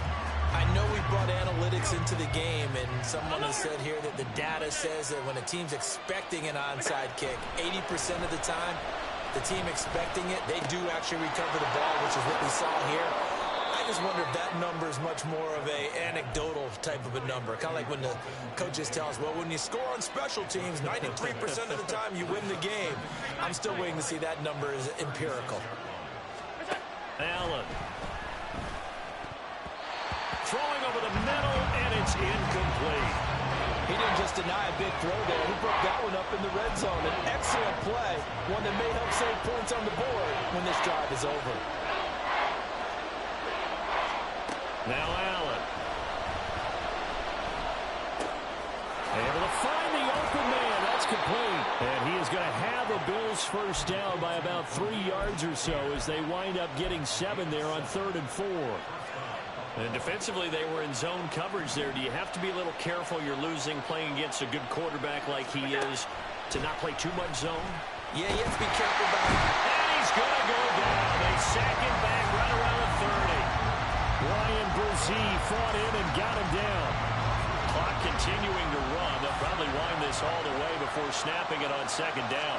I know we brought analytics into the game, and someone has said here that the data says that when a team's expecting an onside kick, 80% of the time, the team expecting it, they do actually recover the ball, which is what we saw here. I just wonder if that number is much more of a anecdotal type of a number. Kind of like when the coaches tell us, well, when you score on special teams, 93% of the time you win the game. I'm still waiting to see that number is empirical. Allen. Throwing over the middle, and it's incomplete. He didn't just deny a big throw there. He broke that one up in the red zone. An excellent play, one that may help save points on the board when this drive is over. Now Allen. Able to find the open man. That's complete. And he is going to have a Bills 1st down by about 3 yards or so as they wind up getting 7 there on 3rd and 4. And defensively, they were in zone coverage there. Do you have to be a little careful? You're losing playing against a good quarterback like he is to not play too much zone? Yeah, you have to be careful about it. And he's going to go down. They sack him back right around the 30. fought in and got him down. Clock continuing to run. They'll probably wind this all the way before snapping it on second down.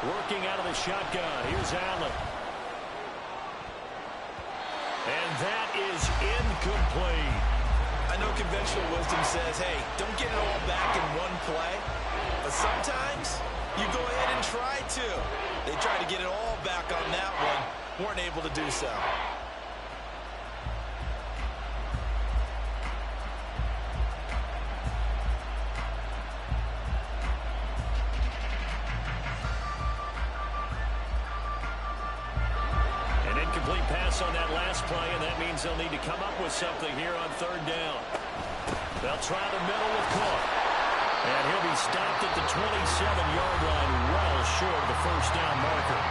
Working out of the shotgun. Here's Allen. And that is incomplete. I know conventional wisdom says, hey, don't get it all back in one play. But sometimes you go ahead and try to. They tried to get it all back on that one. Weren't able to do so. An incomplete pass on that last play, and that means they'll need to come up with something here on third down. They'll try the middle with Cook. And he'll be stopped at the 27-yard line, well short of the first down marker.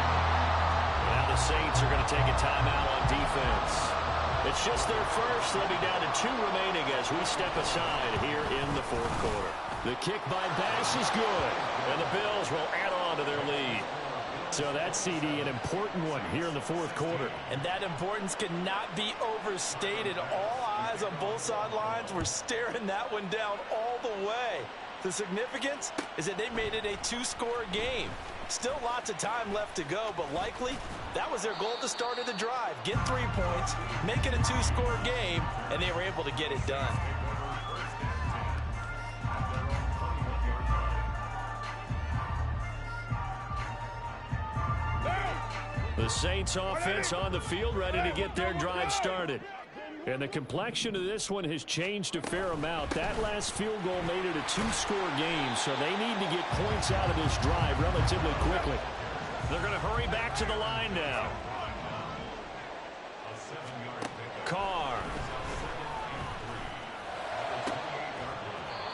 Now the Saints are going to take a timeout on defense. It's just their first. They'll be down to 2 remaining as we step aside here in the fourth quarter. The kick by Bass is good, and the Bills will add on to their lead. So that CD, an important one here in the fourth quarter. And that importance cannot be overstated. All eyes on both sidelines were staring that one down all the way. The significance is that they made it a 2-score game. Still lots of time left to go, but likely that was their goal at the start of the drive. Get 3 points, make it a 2-score game, and they were able to get it done. The Saints offense on the field, ready to get their drive started. And the complexion of this one has changed a fair amount. That last field goal made it a 2-score game, so they need to get points out of this drive relatively quickly. They're going to hurry back to the line now. Carr.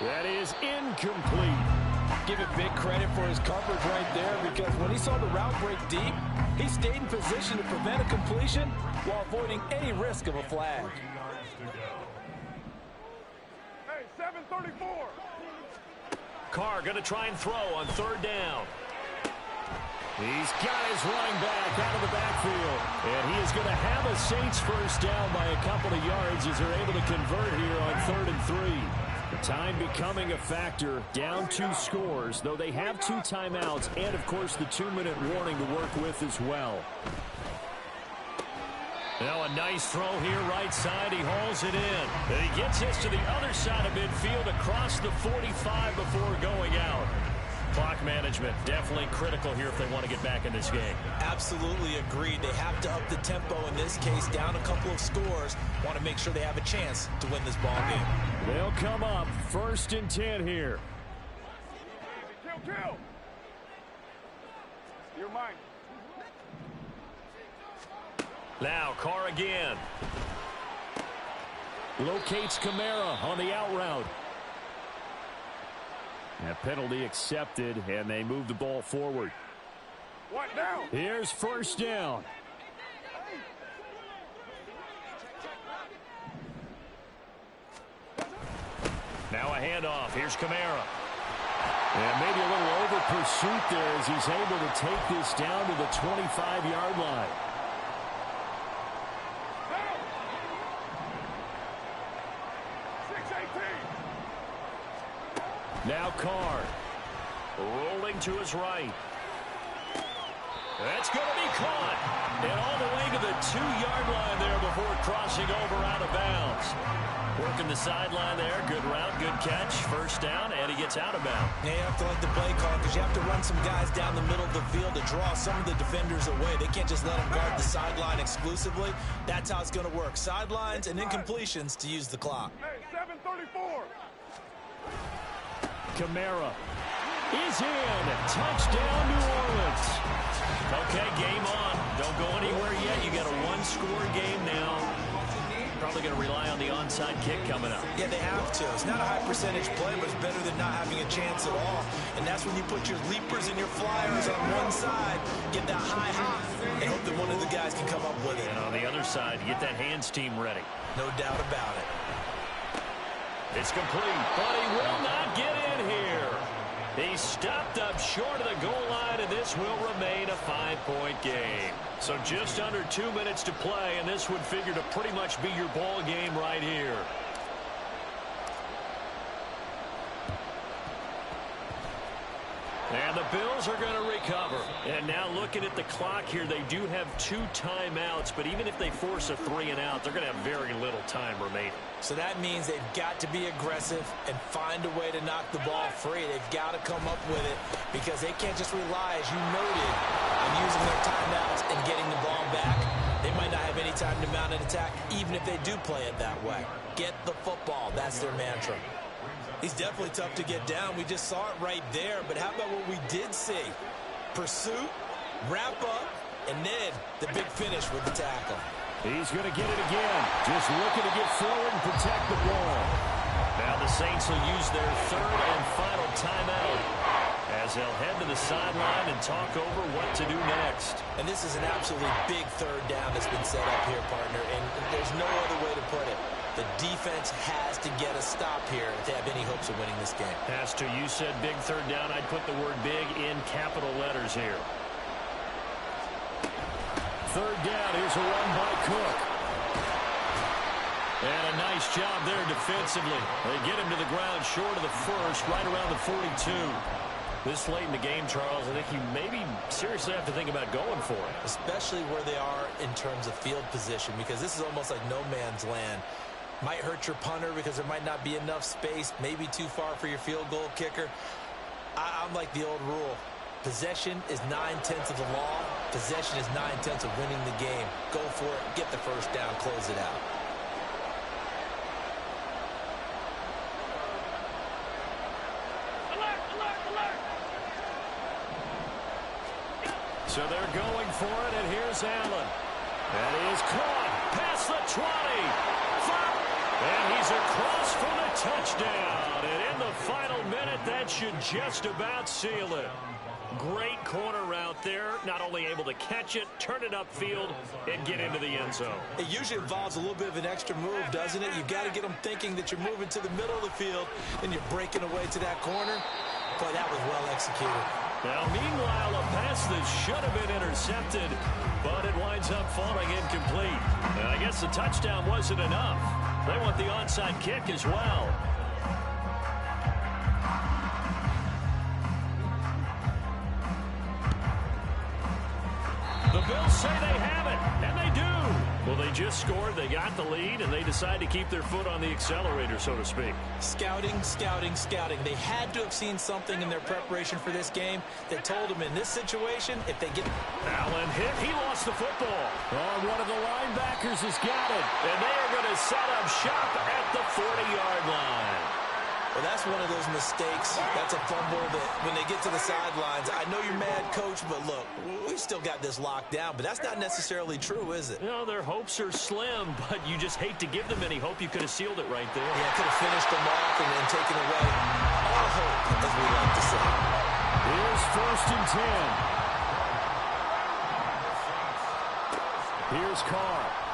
That is incomplete. Give it big credit for his coverage right there, because when he saw the route break deep, he stayed in position to prevent a completion while avoiding any risk of a flag. Hey, 734. Carr going to try and throw on third down. He's got his running back out of the backfield. And he is going to have a Saints first down by a couple of yards as they're able to convert here on 3rd and 3. The time becoming a factor, down 2 scores, though they have 2 timeouts and, of course, the 2-minute warning to work with as well. Now a nice throw here right side. He hauls it in. And he gets this to the other side of midfield across the 45 before going out. Clock management definitely critical here if they want to get back in this game. Absolutely agreed. They have to up the tempo in this case, down a couple of scores. Want to make sure they have a chance to win this ball game. They'll come up 1st and 10 here. Kill. You're mine. Now Carr again. Locates Kamara on the out route. That penalty accepted, and they move the ball forward. What now? Here's first down. Now a handoff. Here's Kamara. And maybe a little over pursuit there as he's able to take this down to the 25-yard line. Now Carr. Rolling to his right. That's going to be caught. And all the way to the 2-yard line there before crossing over out of bounds. Working the sideline there. Good route, good catch. First down, and he gets out of bounds. Yeah, you have to like the play call because you have to run some guys down the middle of the field to draw some of the defenders away. They can't just let them guard the sideline exclusively. That's how it's going to work. Sidelines and incompletions to use the clock. Hey, 734. Kamara is in. Touchdown, New Orleans. Okay, game on. Don't go anywhere yet. You got a 1-score game now. Probably going to rely on the onside kick coming up. Yeah, they have to. It's not a high percentage play, but it's better than not having a chance at all. And that's when you put your leapers and your flyers on one side, get that high hop, and hope that one of the guys can come up with it. And on the other side, get that hands team ready. No doubt about it. It's complete, but he will not get in here. He stopped up short of the goal line, and this will remain a 5-point game. So just under 2 minutes to play, and this would figure to pretty much be your ball game right here. And the Bills are going to recover. And now looking at the clock here, they do have 2 timeouts, but even if they force a 3-and-out, they're going to have very little time remaining. So that means they've got to be aggressive and find a way to knock the ball free. They've got to come up with it because they can't just rely, as you noted, on using their timeouts and getting the ball back. They might not have any time to mount an attack, even if they do play it that way. Get the football. That's their mantra. He's definitely tough to get down. We just saw it right there. But how about what we did see? Pursuit, wrap up, and then the big finish with the tackle. He's going to get it again. Just looking to get forward and protect the ball. Now the Saints will use their 3rd and final timeout as they'll head to the sideline and talk over what to do next. And this is an absolutely big 3rd down that's been set up here, partner. And there's no other way to put it. The defense has to get a stop here if they have any hopes of winning this game. Has to. You said big 3rd down. I'd put the word big in capital letters here. 3rd down. Here's a run by Cook. And a nice job there defensively. They get him to the ground short of the first, right around the 42. This late in the game, Charles, I think you maybe seriously have to think about going for it. Especially where they are in terms of field position, because this is almost like no man's land. Might hurt your punter because there might not be enough space, maybe too far for your field goal kicker. I'm like the old rule. Possession is 9/10 of the law. Possession is 9/10 of winning the game. Go for it. Get the first down. Close it out. Alert, alert, alert. So they're going for it, and here's Allen. That is caught. Past the 20. And he's across for the touchdown. And in the final minute, that should just about seal it. Great corner route there. Not only able to catch it, turn it upfield, and get into the end zone. It usually involves a little bit of an extra move, doesn't it? You've got to get them thinking that you're moving to the middle of the field, and you're breaking away to that corner. Boy, that was well executed. Now, meanwhile, a pass that should have been intercepted, but it winds up falling incomplete. And I guess the touchdown wasn't enough. They want the onside kick as well. The Bills say they have it, and they do. Well, they just scored, they got the lead, and they decide to keep their foot on the accelerator, so to speak. Scouting, scouting, scouting. They had to have seen something in their preparation for this game that told them in this situation, if they get... Allen hit, he lost the football. Oh, one of the linebackers has got it. And they are going to set up shop at the 40-yard line. Well, that's one of those mistakes. That's a fumble that when they get to the sidelines, I know you're mad, Coach, but look, we still got this locked down. But that's not necessarily true, is it? You know, their hopes are slim, but you just hate to give them any hope. You could have sealed it right there. Yeah, could have finished them off and then taken away all hope, as we like to say. Here's 1st and 10. Here's Carr.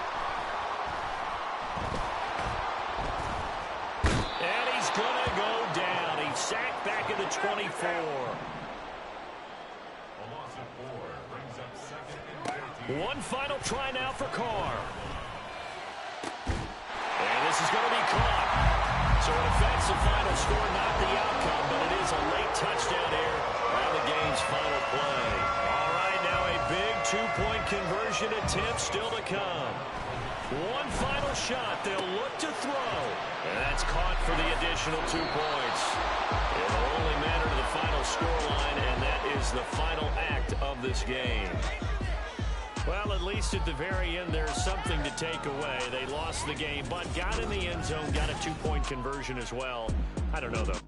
And he's going to go down. He's sacked back at the 24. One final try now for Carr. And this is going to be caught. So in effect, the final score, not the outcome, but it is a late touchdown here on the game's final play. All right, now a big 2-point conversion attempt still to come. One final shot. They'll look to throw. And that's caught for the additional 2 points. It will only matter to the final scoreline, and that is the final act of this game. Well, at least at the very end, there's something to take away. They lost the game, but got in the end zone, got a 2-point conversion as well. I don't know, though.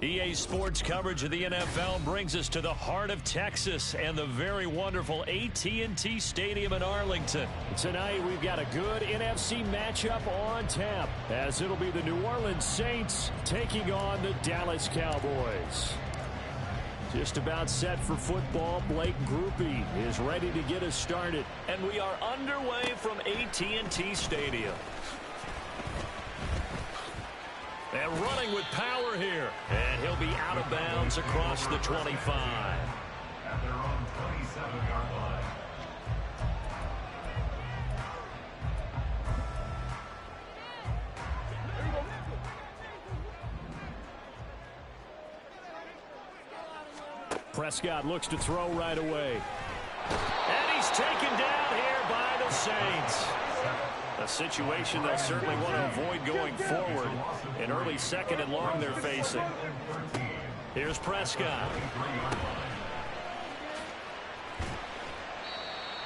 EA Sports coverage of the NFL brings us to the heart of Texas and the very wonderful AT&T Stadium in Arlington. Tonight, we've got a good NFC matchup on tap, as it'll be the New Orleans Saints taking on the Dallas Cowboys. Just about set for football. Blake Groupie is ready to get us started. And we are underway from AT&T Stadium. And running with power here. And he'll be out of bounds across the 25. At their own 27-yard line. Prescott looks to throw right away. And he's taken down here by the Saints. A situation they'll certainly want to avoid going forward. An early 2nd and long they're facing. Here's Prescott.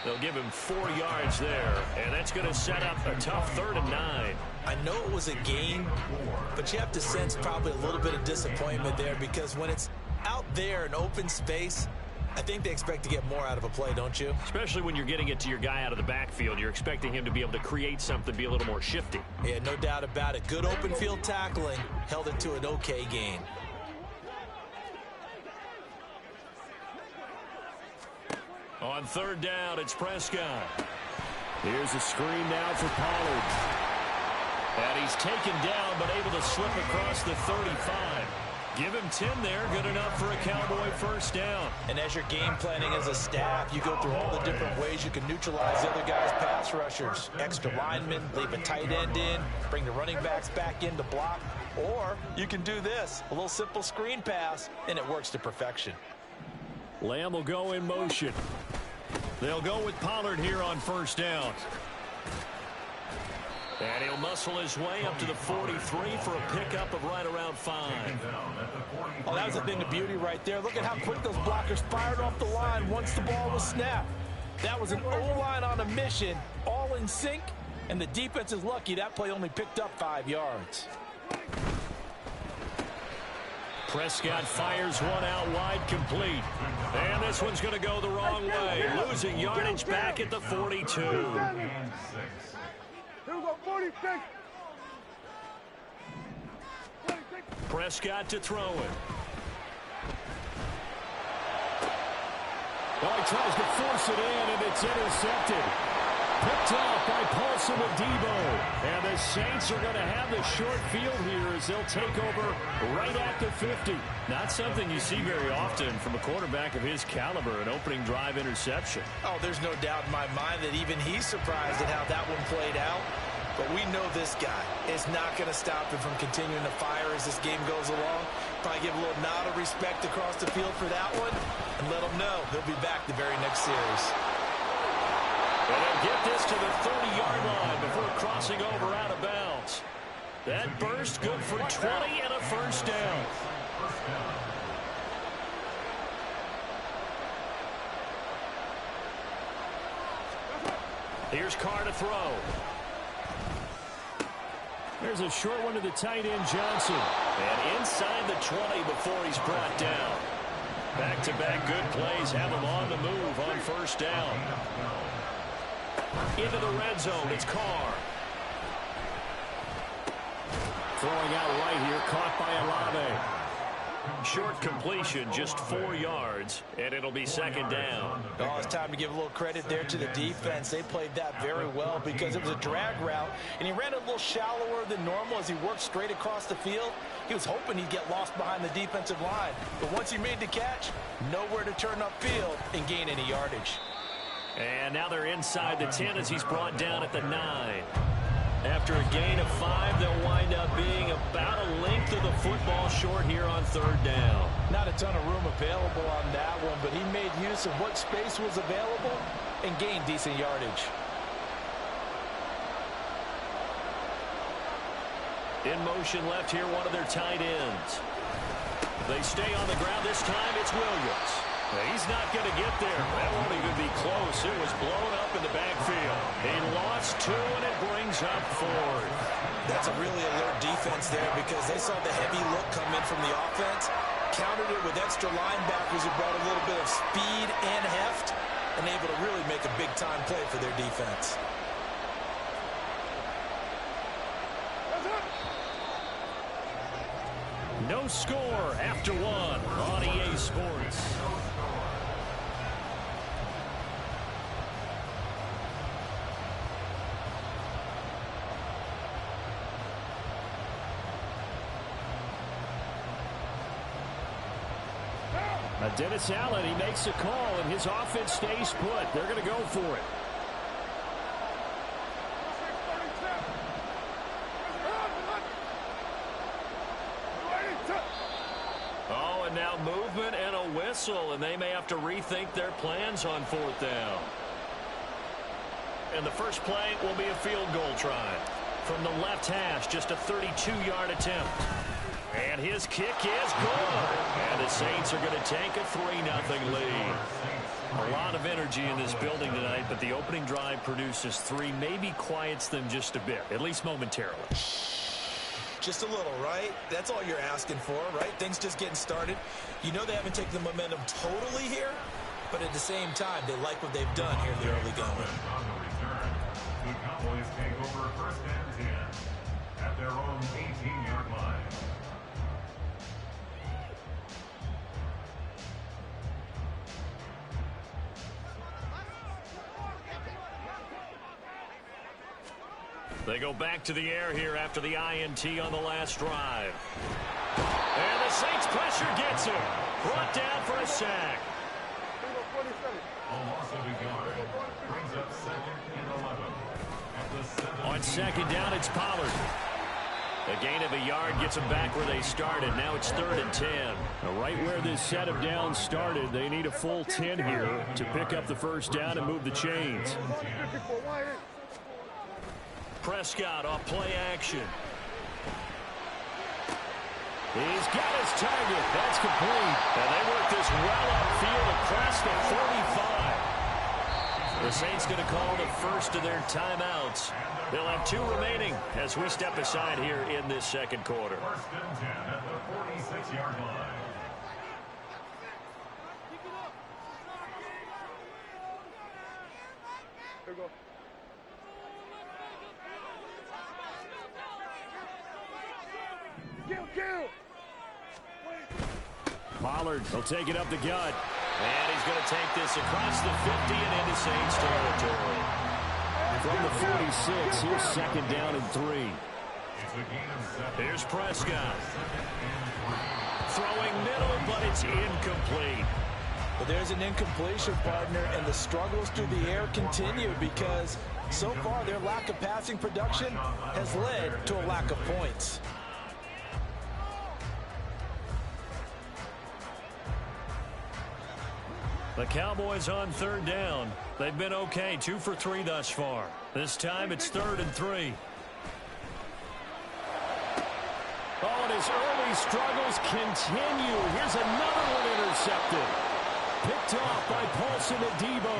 They'll give him 4 yards there, and that's going to set up a tough 3rd and 9. I know it was a gain, but you have to sense probably a little bit of disappointment there, because when it's out there in open space, I think they expect to get more out of a play, don't you? Especially when you're getting it to your guy out of the backfield. You're expecting him to be able to create something, be a little more shifty. Yeah, no doubt about it. Good open field tackling held it to an okay gain. On 3rd down, it's Prescott. Here's a screen now for Pollard. And he's taken down, but able to slip across the 35. Give him 10 there, good enough for a Cowboy 1st down. And as you're game planning as a staff, you go through all the different ways you can neutralize the other guy's pass rushers. Extra linemen, leave a tight end in, bring the running backs back in to block. Or you can do this, a little simple screen pass, and it works to perfection. Lamb will go in motion. They'll go with Pollard here on 1st down. And he'll muscle his way up to the 43 for a pickup of right around 5. Oh, that was a thing of beauty right there. Look at how quick those blockers fired off the line once the ball was snapped. That was an O-line on a mission, all in sync, and the defense is lucky that play only picked up 5 yards. Prescott fires one out wide, complete. And this one's going to go the wrong way, losing yardage back at the 42. Here we go, 46. Prescott to throw it. Oh, he tries to force it in, and it's intercepted. Picked off by Paulson Adebo. And the Saints are going to have the short field here as they'll take over right at the 50. Not something you see very often from a quarterback of his caliber, an opening drive interception. Oh, there's no doubt in my mind that even he's surprised at how that one played out. But we know this guy is not going to stop him from continuing to fire as this game goes along. Probably give a little nod of respect across the field for that one and let him know he'll be back the very next series. And they'll get this to the 30-yard line before crossing over out of bounds. That burst good for 20 and a 1st down. Here's Carr to throw. There's a short one to the tight end, Johnson. And inside the 20 before he's brought down. Back-to-back good plays have him on the move on 1st down. Into the red zone, it's Carr. Throwing out right here, caught by Olave. Short completion, just 4 yards, and it'll be 2nd down. Oh, it's time to give a little credit there to the defense. They played that very well because it was a drag route, and he ran a little shallower than normal as he worked straight across the field. He was hoping he'd get lost behind the defensive line, but once he made the catch, nowhere to turn upfield and gain any yardage. And now they're inside the 10 as he's brought down at the 9. After a gain of 5, they'll wind up being about a length of the football short here on 3rd down. Not a ton of room available on that one, but he made use of what space was available and gained decent yardage. In motion left here, one of their tight ends. They stay on the ground. This time it's Williams. He's not going to get there. That won't even be close. It was blown up in the backfield. He lost 2, and it brings up 4th. That's a really alert defense there because they saw the heavy look come in from the offense, countered it with extra linebackers who brought a little bit of speed and heft, and able to really make a big-time play for their defense. No score after 1 on EA Sports. Dennis Allen, he makes a call, and his offense stays put. They're going to go for it. Oh, and now movement and a whistle, and they may have to rethink their plans on 4th down. And the first play will be a field goal try. From the left hash, just a 32-yard attempt. And his kick is good. And the Saints are going to take a 3-0 lead. A lot of energy in this building tonight, but the opening drive produces 3, maybe quiets them just a bit, at least momentarily. Just a little, right? That's all you're asking for, right? Things just getting started. You know they haven't taken the momentum totally here, but at the same time, they like what they've done here in the early going. The Cowboys take over 1st and 10 at their own 18-yard line. They go back to the air here after the INT on the last drive. And the Saints pressure gets him. Brought down for a sack. A loss of a yard brings up 2nd and 11. At the 7. On 2nd down, it's Pollard. A gain of a yard gets them back where they started. Now it's 3rd and 10. Now, right where this set of downs started, they need a full 10 here to pick up the first down and move the chains. Prescott off play action. He's got his target. That's complete. And they work this well upfield across the 45. The Saints going to call the first of their timeouts. They'll have 2 remaining as we step aside here in this 2nd quarter. 1st and 10 at the 46-yard line. Here we go. Pollard will take it up the gut. And he's going to take this across the 50 and into Saints territory. From the 46, here's 2nd down and 3. Here's Prescott. Throwing middle, but it's incomplete. But there's an incompletion, partner, and the struggles through the air continue because so far their lack of passing production has led to a lack of points. The Cowboys on 3rd down. They've been okay, 2 for 3 thus far. This time it's 3rd and 3. Oh, and his early struggles continue. Here's another one intercepted. Picked off by Paulson Adebo.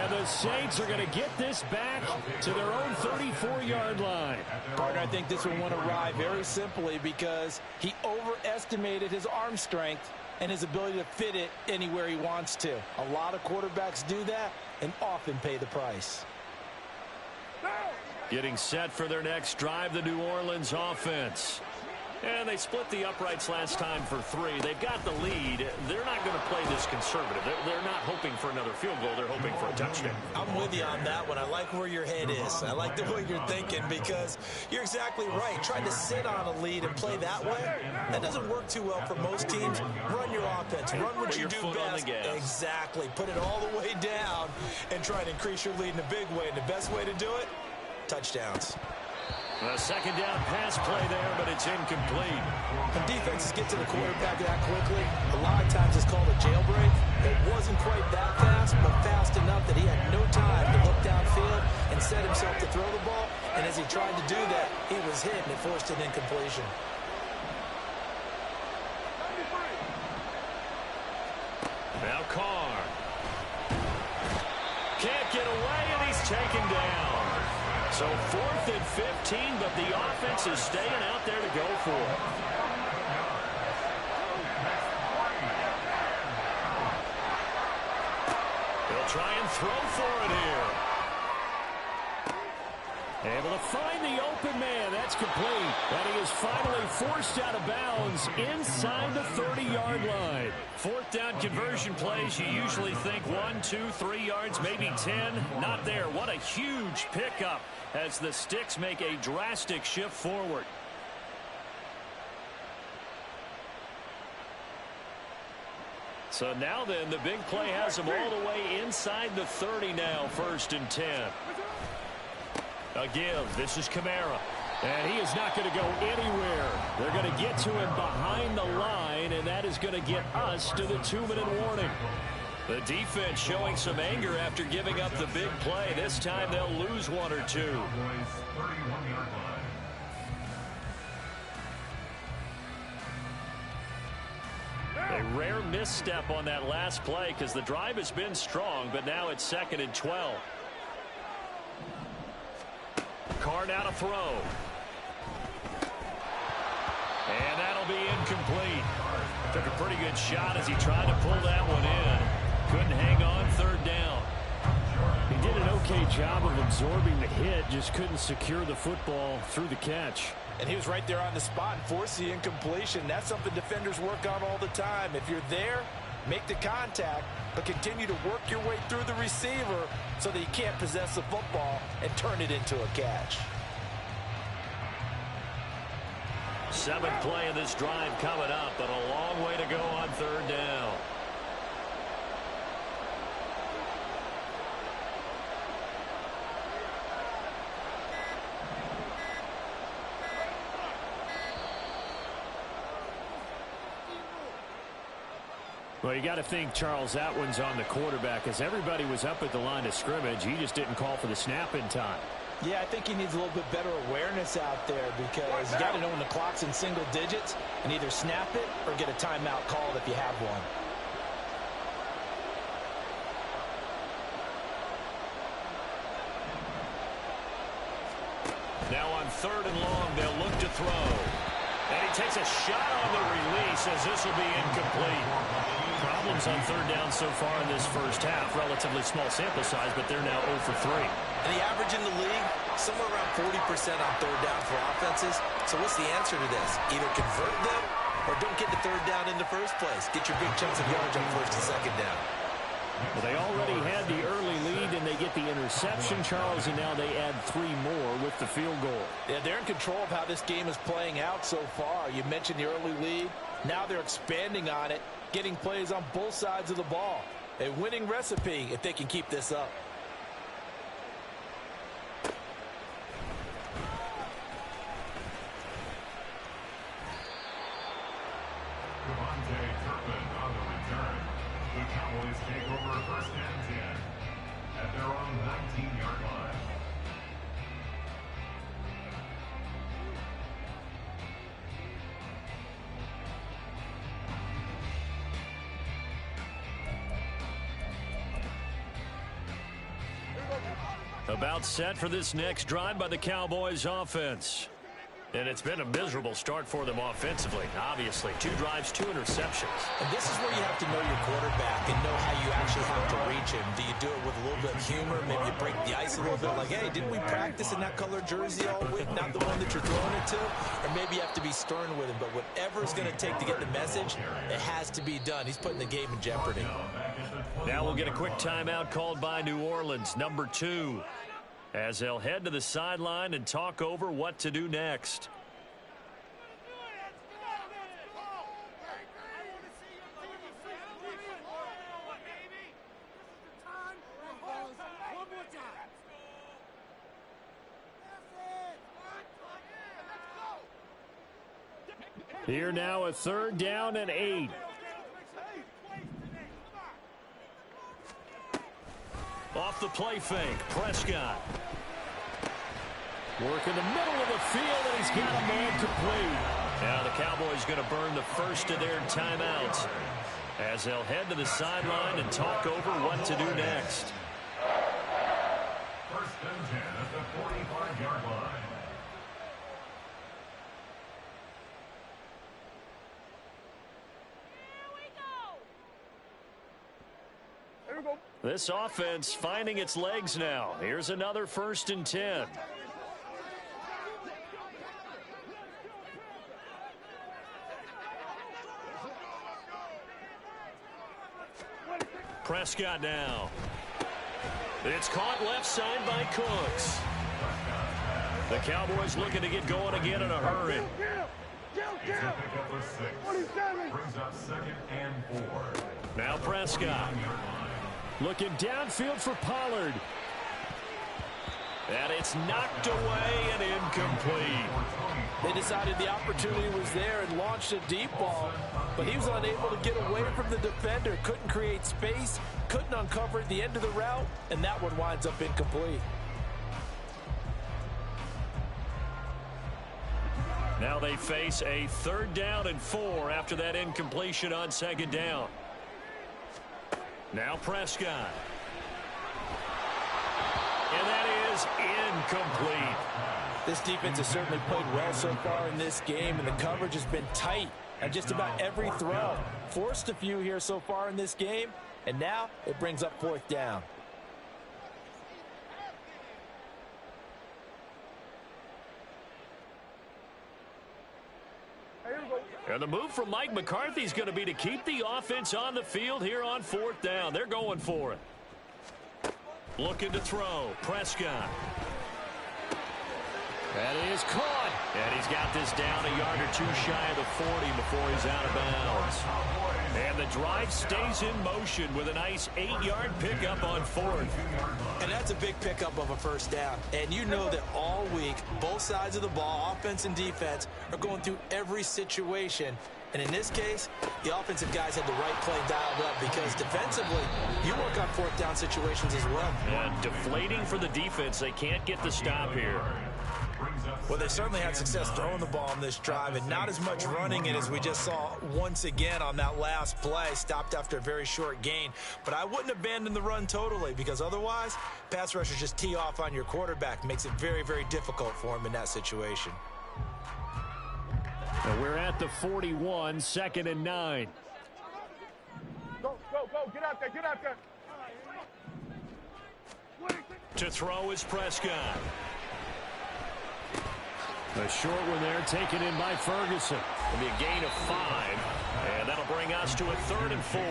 And the Saints are going to get this back to their own 34-yard line. Partner, I think this one went awry very simply because he overestimated his arm strength and his ability to fit it anywhere he wants to. A lot of quarterbacks do that and often pay the price. Getting set for their next drive, the New Orleans offense. And they split the uprights last time for 3. They've got the lead. They're not going to play this conservative. They're not hoping for another field goal. They're hoping for a touchdown. I'm with you on that one. I like where your head is. I like the way you're thinking because you're exactly right. Trying to sit on a lead and play that way, that doesn't work too well for most teams. Run your offense. Run what you do best. Exactly. Put it all the way down and try to increase your lead in a big way. And the best way to do it, touchdowns. A 2nd down pass play there, but it's incomplete. When defenses get to the quarterback that quickly, a lot of times it's called a jailbreak. It wasn't quite that fast, but fast enough that he had no time to look downfield and set himself to throw the ball. And as he tried to do that, he was hit and it forced an incompletion. Now Carr. Can't get away, and he's taken down. So 4th and 15, but the offense is staying out there to go for it. He'll try and throw for it here. Able to find the open man. That's complete. And he is finally forced out of bounds inside the 30-yard line. 4th down conversion plays, you usually think 1, 2, 3 yards, maybe 10. Not there. What a huge pickup as the Sticks make a drastic shift forward. So now then, the big play has them all the way inside the 30 now, 1st and 10. A give. This is Kamara. And he is not going to go anywhere. They're going to get to him behind the line, and that is going to get us to the 2-minute warning. The defense showing some anger after giving up the big play. This time they'll lose 1 or 2. A rare misstep on that last play because the drive has been strong, but now it's 2nd and 12. Carr now to throw. And that'll be incomplete. Took a pretty good shot as he tried to pull that one in. Couldn't hang on, 3rd down. He did an okay job of absorbing the hit, just couldn't secure the football through the catch. And he was right there on the spot and forced the incompletion. That's something defenders work on all the time. If you're there, make the contact, but continue to work your way through the receiver so that you can't possess the football and turn it into a catch. 7th play of this drive coming up, but a long way to go on 3rd down. Well, you got to think, Charles, that one's on the quarterback as everybody was up at the line of scrimmage. He just didn't call for the snap in time. Yeah, I think he needs a little bit better awareness out there because you got to know when the clock's in single digits and either snap it or get a timeout called if you have one. Now on 3rd and long, they'll look to throw. And he takes a shot on the release as this will be incomplete. Problems on 3rd down so far in this first half. Relatively small sample size, but they're now 0 for 3. And the average in the league, somewhere around 40% on 3rd down for offenses. So what's the answer to this? Either convert them or don't get to 3rd down in the first place. Get your big chunks of yards on 1st and 2nd down. Well, they already had the early lead, and they get the interception, Charles, and now they add 3 more with the field goal. Yeah, they're in control of how this game is playing out so far. You mentioned the early lead. Now they're expanding on it, getting plays on both sides of the ball. A winning recipe if they can keep this up. The Cowboys take over 1st and 10 at their own 19-yard line. About set for this next drive by the Cowboys offense. And it's been a miserable start for them offensively. Obviously, 2 drives, 2 interceptions. And this is where you have to know your quarterback and know how you actually have to reach him. Do you do it with a little bit of humor? Maybe you break the ice a little bit like, hey, didn't we practice in that color jersey all week? Not the one that you're throwing it to? Or maybe you have to be stern with him. But whatever it's going to take to get the message, it has to be done. He's putting the game in jeopardy. Now we'll get a quick timeout called by New Orleans, number 2. As they'll head to the sideline and talk over what to do next. Here now a 3rd down and 8. Off the play fake, Prescott. Work in the middle of the field, and he's got a man complete. Now the Cowboys going to burn the first of their timeouts. as they'll head to the sideline and talk over what to do next. First and 10 at the 45-yard line. This offense finding its legs now. Here's another 1st and 10. Prescott now. It's caught left side by Cooks. The Cowboys looking to get going again in a hurry. It's a pickup of 6. Brings up 2nd and 4. Now Prescott. Looking downfield for Pollard. And it's knocked away and incomplete. They decided the opportunity was there and launched a deep ball, but he was unable to get away from the defender, couldn't create space, couldn't uncover the end of the route, and that one winds up incomplete. Now they face a 3rd down and 4 after that incompletion on 2nd down. Now Prescott. And that is incomplete. This defense has certainly played well so far in this game, and the coverage has been tight at just about every throw. Forced a few here so far in this game, and now it brings up 4th down. And the move from Mike McCarthy is going to be to keep the offense on the field here on 4th down. They're going for it. Looking to throw. Prescott. That is caught. And he's got this down a yard or 2 shy of the 40 before he's out of bounds. And the drive stays in motion with a nice 8-yard pickup on 4th. And that's a big pickup of a 1st down. And you know that all week, both sides of the ball, offense and defense, are going through every situation. And in this case, the offensive guys had the right play dialed up because defensively, you work on 4th down situations as well. And deflating for the defense. They can't get the stop here. Well, they certainly had success throwing the ball on this drive and not as much running it as we just saw once again on that last play. Stopped after a very short gain. But I wouldn't abandon the run totally because otherwise, pass rushers just tee off on your quarterback. Makes it very, very difficult for him in that situation. And we're at the 41, 2nd and 9. Go, get out there. To throw is Prescott. A short one there taken in by Ferguson. It'll be a gain of 5, and that'll bring us to a 3rd and 4.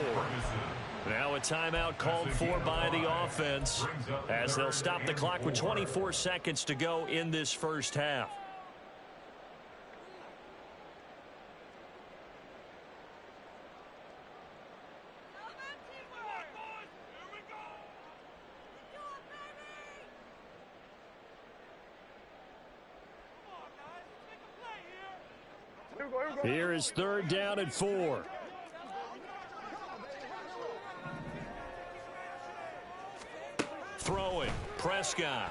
Now a timeout called for by the offense as they'll stop the clock with 24 seconds to go in this 1st half. Here is 3rd down and 4. Throwing, Prescott.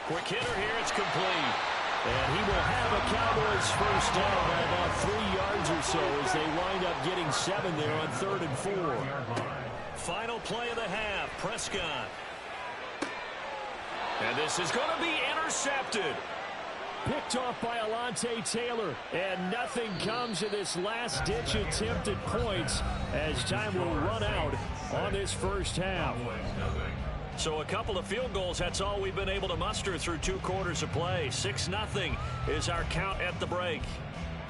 Quick hitter here, it's complete. And he will have a Cowboys 1st down by about 3 yards or so as they wind up getting 7 there on 3rd and 4. Final play of the half, Prescott. And this is going to be intercepted. Picked off by Alontae Taylor, and nothing comes of this last-ditch attempt at points as time will run out on this 1st half. So a couple of field goals, that's all we've been able to muster through 2 quarters of play. 6-0 is our count at the break.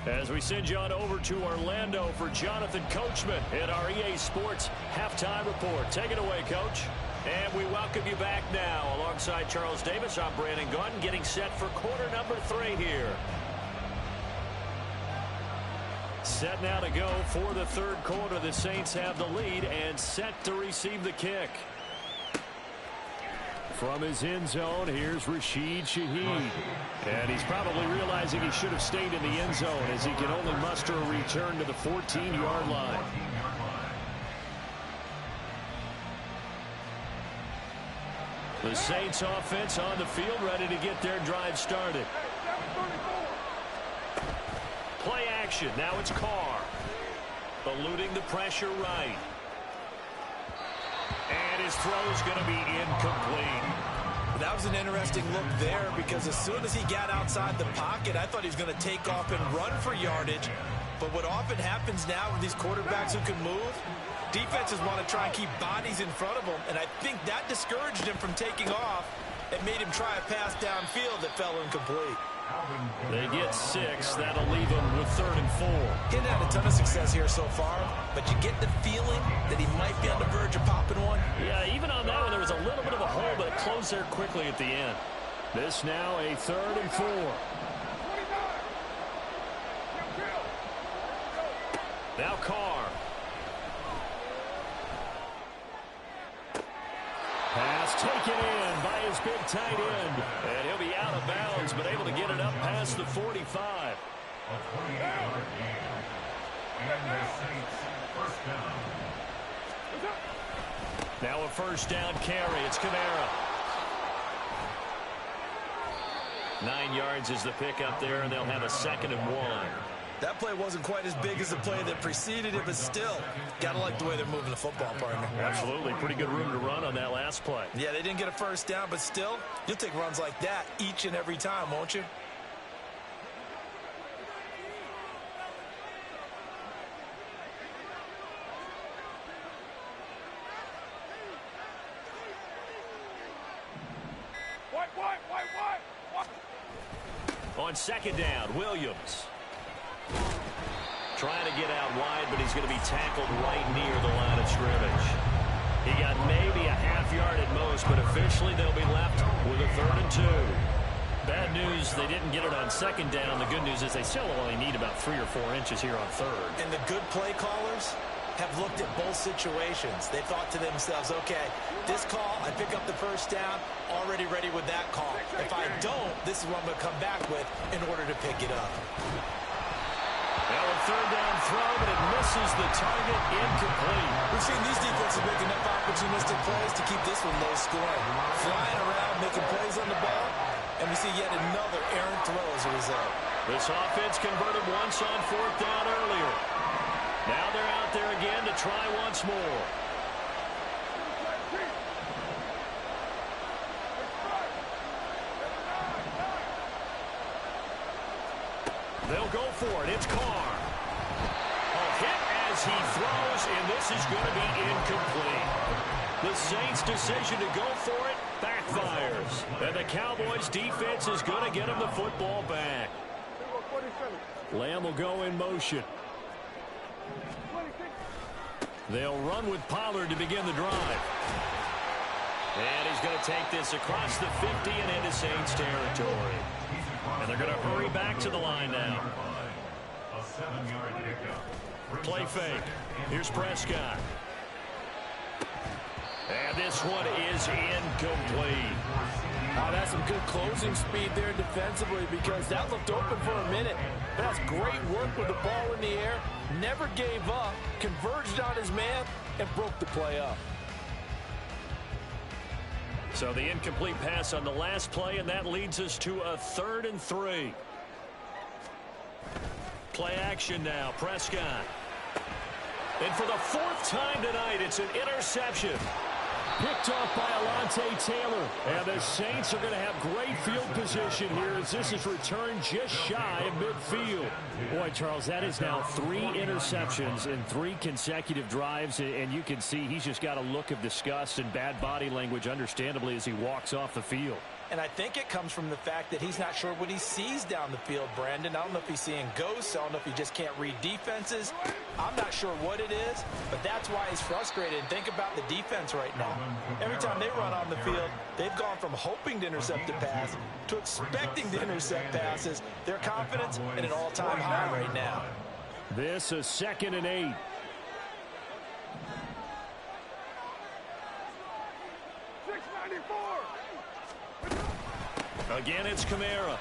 As we send you on over to Orlando for Jonathan Coachman in our EA Sports Halftime Report. Take it away, Coach. And we welcome you back now. Alongside Charles Davis, I'm Brandon Gunn, getting set for quarter number 3 here. Set now to go for the 3rd quarter. The Saints have the lead and set to receive the kick. From his end zone, here's Rashid Shaheed. And he's probably realizing he should have stayed in the end zone as he can only muster a return to the 14-yard line. The Saints offense on the field, ready to get their drive started. Play action. Now it's Carr. eluding the pressure right. And his throw's going to be incomplete. That was an interesting look there because as soon as he got outside the pocket, I thought he was going to take off and run for yardage. But what often happens now with these quarterbacks who can move, defenses want to try and keep bodies in front of them, and I think that discouraged him from taking off and made him try a pass downfield that fell incomplete. They get 6. That'll leave him with 3rd and 4. He hadn't had a ton of success here so far, but you get the feeling that he might be on the verge of popping one. Yeah, even on that one, there was a little bit of a hole, but it closed there quickly at the end. This now a 3rd and 4. Now Carr. Pass taken in by his big tight end. And he'll be out of bounds, but able to get it up past the 45. A 28-yard gain. And the Saints first down. Now a first down carry. It's Kamara. 9 yards is the pickup there, and they'll have a 2nd and 1. That play wasn't quite as big as the play that preceded it, but still, gotta like the way they're moving the football, partner. Absolutely. Pretty good room to run on that last play. Yeah, they didn't get a first down, but still, you'll take runs like that each and every time, won't you? On 2nd down, Williams. Trying to get out wide, but he's going to be tackled right near the line of scrimmage. He got maybe a half yard at most, but officially they'll be left with a 3rd and 2. Bad news, they didn't get it on 2nd down. The good news is they still only need about 3 or 4 inches here on 3rd. And the good play callers have looked at both situations. They thought to themselves, okay, this call, I pick up the first down, already ready with that call. If I don't, this is what I'm going to come back with in order to pick it up. Now a 3rd down throw, but it misses the target, incomplete. We've seen these defenses make enough opportunistic plays to keep this one low scoring. Flying around, making plays on the ball, and we see yet another errant throw as a result. This offense converted once on 4th down earlier. Now they're out there again to try once more. They'll go for it. It's Carr. A hit as he throws, and this is going to be incomplete. The Saints' decision to go for it backfires. And the Cowboys' defense is going to get him the football back. Lamb will go in motion. They'll run with Pollard to begin the drive. And he's going to take this across the 50 and into Saints territory. And they're going to hurry back to the line now. A 7-yard pickup. Play fake. Here's Prescott. And this one is incomplete. That's some good closing speed there defensively because that looked open for a minute. But that's great work with the ball in the air. Never gave up, converged on his man, and broke the play up. So the incomplete pass on the last play, and that leads us to a 3rd and 3. Play action now, Prescott. And for the 4th time tonight, it's an interception. Picked off by Alontae Taylor. And the Saints are going to have great field position here as this is returned just shy of midfield. Boy, Charles, that is now 3 interceptions in 3 consecutive drives. And you can see he's just got a look of disgust and bad body language, understandably, as he walks off the field. And I think it comes from the fact that he's not sure what he sees down the field, Brandon. I don't know if he's seeing ghosts. I don't know if he just can't read defenses. I'm not sure what it is, but that's why he's frustrated. And think about the defense right now. Every time they run on the field, they've gone from hoping to intercept a pass to expecting to intercept passes. Their confidence at an all-time high right now. This is 2nd and 8. Again, it's Kamara.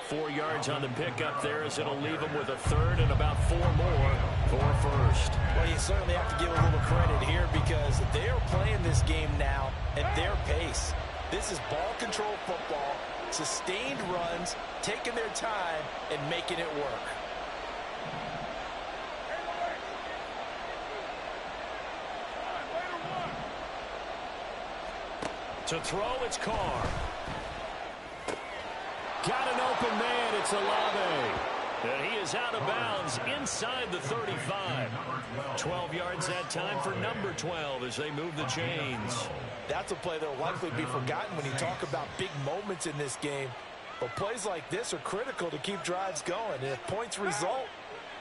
4 yards on the pickup there as it'll leave him with a 3rd and about 4 more for first. Well, you certainly have to give a little credit here because they're playing this game now at their pace. This is ball control football, sustained runs, taking their time and making it work. To throw, it's Carr. Got an open man. It's Olave. And he is out of bounds inside the 35. 12 yards that time for number 12 as they move the chains. That's a play that will likely be forgotten when you talk about big moments in this game. But plays like this are critical to keep drives going. And if points result,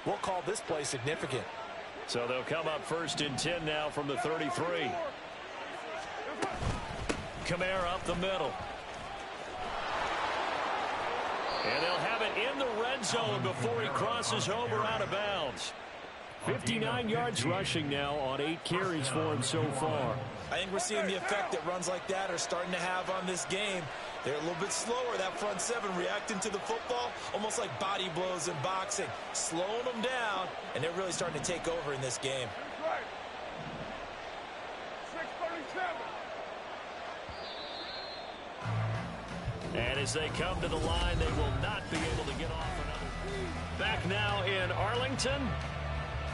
we'll call this play significant. So they'll come up 1st and 10 now from the 33. Kamara up the middle. And they'll have it in the red zone before he crosses over out of bounds. 59 yards rushing now on 8 carries for him so far. I think we're seeing the effect that runs like that are starting to have on this game. They're a little bit slower, that front seven, reacting to the football, almost like body blows in boxing, slowing them down, and they're really starting to take over in this game. Right. 637. And as they come to the line, they will not be able to get off another. Back now in Arlington.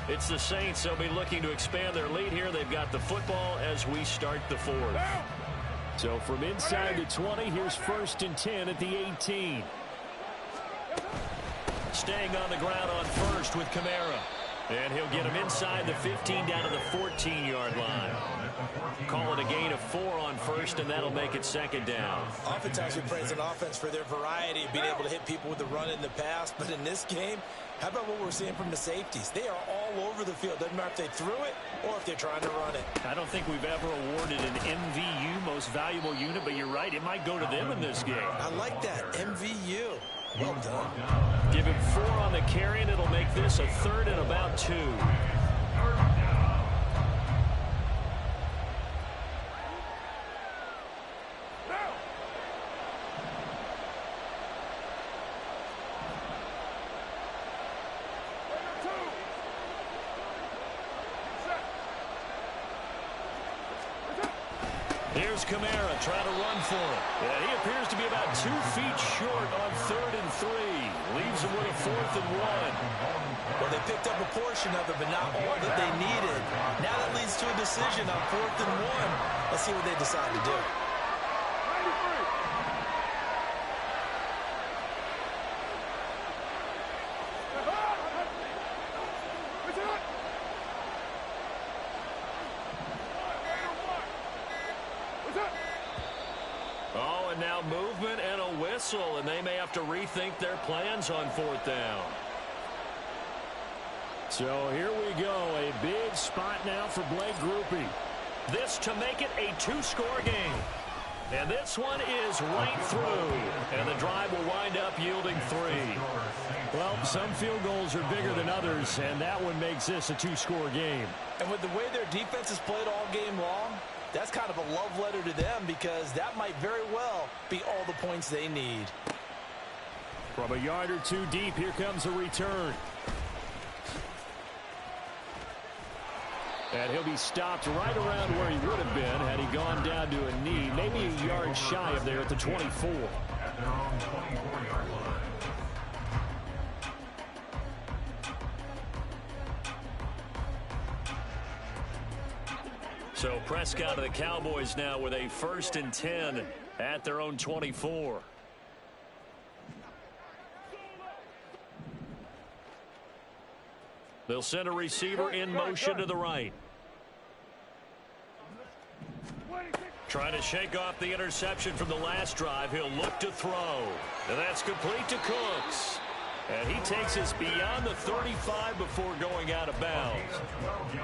It's the Saints. They'll be looking to expand their lead here. They've got the football as we start the 4th. So from inside the 20, here's 1st and 10 at the 18. Staying on the ground on 1st with Kamara. And he'll get him inside the 15 down to the 14-yard line. Call it a gain of 4 on 1st, and that'll make it 2nd down. Oftentimes we praise an offense for their variety of being able to hit people with the run in the pass. But in this game, how about what we're seeing from the safeties? They are all over the field. Doesn't matter if they threw it or if they're trying to run it. I don't think we've ever awarded an MVU, most valuable unit, but you're right. It might go to them in this game. I like that. MVU. Well done. Give him 4 on the carry, and it'll make this a 3rd and about 2. Here's Kamara trying to run for it. Yeah, he appears to be about 2 feet short on 3rd and 3. Leaves him with a 4th and 1. Well, they picked up a portion of it, but not all that they needed. Now that leads to a decision on 4th and 1. Let's see what they decide to do. 93. Oh, and now movement and a whistle, and they may have to rethink their plans on 4th down. So here we go. A big spot now for Blake Groupie. This to make it a 2-score game. And this one is right through. And the drive will wind up yielding 3. Well, some field goals are bigger than others, and that one makes this a 2-score game. And with the way their defense has played all game long, that's kind of a love letter to them because that might very well be all the points they need. From a yard or 2 deep, here comes a return. And he'll be stopped right around where he would have been had he gone down to a knee, maybe a yard shy of there at the 24. At their own 24-yard line. So Prescott of the Cowboys now with a 1st and 10 at their own 24. They'll send a receiver in motion to the right. Trying to shake off the interception from the last drive. He'll look to throw. And that's complete to Cooks. And he takes us beyond the 35 before going out of bounds.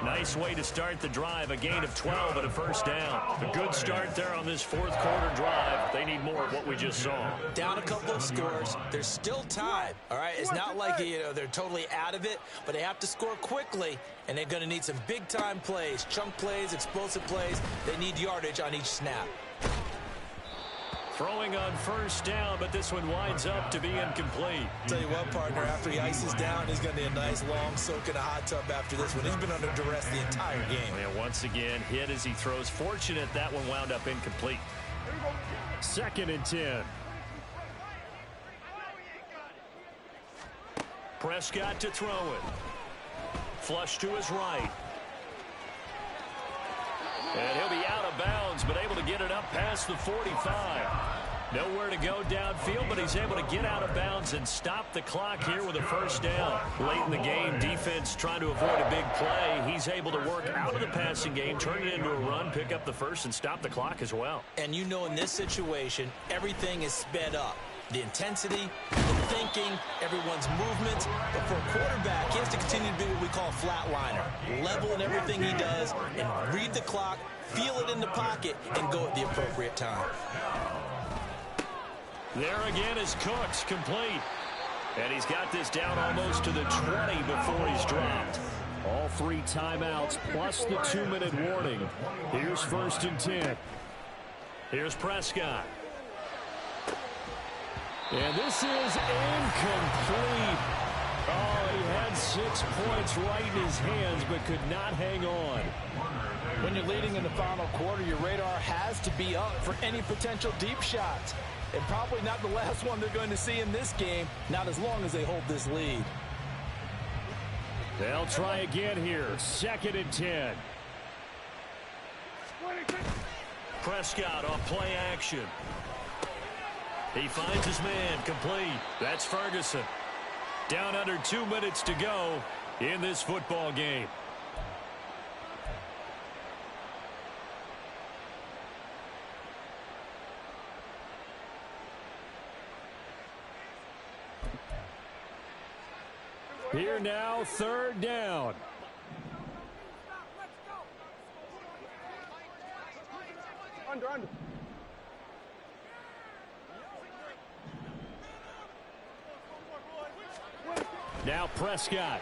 Nice way to start the drive. A gain of 12 and a 1st down. A good start there on this 4th quarter drive. They need more of what we just saw. Down a couple of scores. There's still time. All right, it's not like they're totally out of it, but they have to score quickly, and they're going to need some big-time plays, chunk plays, explosive plays. They need yardage on each snap. Throwing on 1st down, but this one winds up to be incomplete. Tell you what, partner, after he ices down, he's going to need a nice long soak in a hot tub after this one. He's been under duress the entire game. And once again, hit as he throws. Fortunate that one wound up incomplete. 2nd and 10. Prescott to throw it. Flush to his right. And he'll be out of bounds, but able to get it up past the 45. Nowhere to go downfield, but he's able to get out of bounds and stop the clock here with a first down. Late in the game, defense trying to avoid a big play. He's able to work out of the passing game, turn it into a run, pick up the first, and stop the clock as well. And you know in this situation, everything is sped up. The intensity, the thinking, everyone's movements. But for a quarterback, he has to continue to be what we call a flatliner. Level in everything he does and read the clock, feel it in the pocket, and go at the appropriate time. There again is Cooks, complete. And he's got this down almost to the 20 before he's dropped. All 3 timeouts plus the 2-minute warning. Here's 1st and 10. Here's Prescott. And this is incomplete. Oh, he had 6 points right in his hands, but could not hang on. When you're leading in the final quarter, your radar has to be up for any potential deep shots. And probably not the last one they're going to see in this game, not as long as they hold this lead. They'll try again here. 2nd and 10. Prescott off play action. He finds his man, complete. That's Ferguson. Down under 2 minutes to go in this football game. Here now, 3rd down. Under. Now Prescott.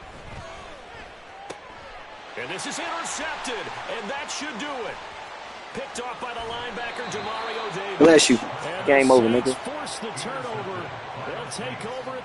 And this is intercepted, and that should do it. Picked off by the linebacker, Demario Davis. Bless you. And Game the over, Saints nigga. force the turnover. They'll take over it.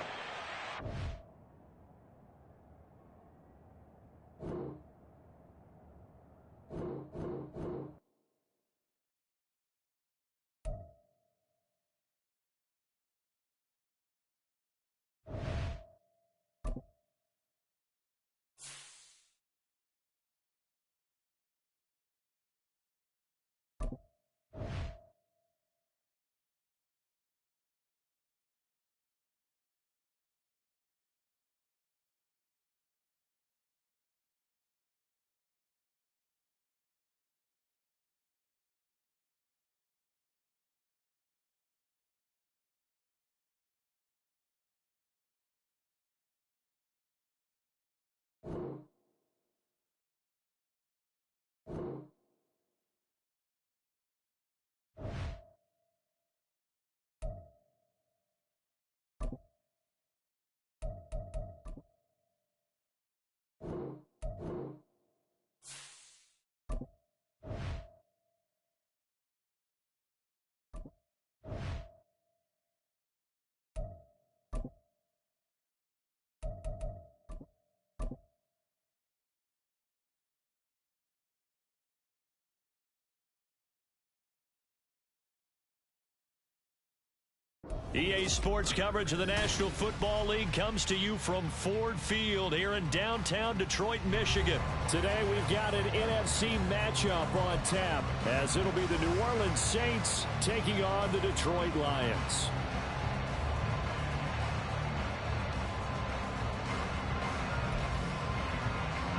EA Sports coverage of the National Football League comes to you from Ford Field here in downtown Detroit, Michigan. Today we've got an NFC matchup on tap, as it'll be the New Orleans Saints taking on the Detroit Lions.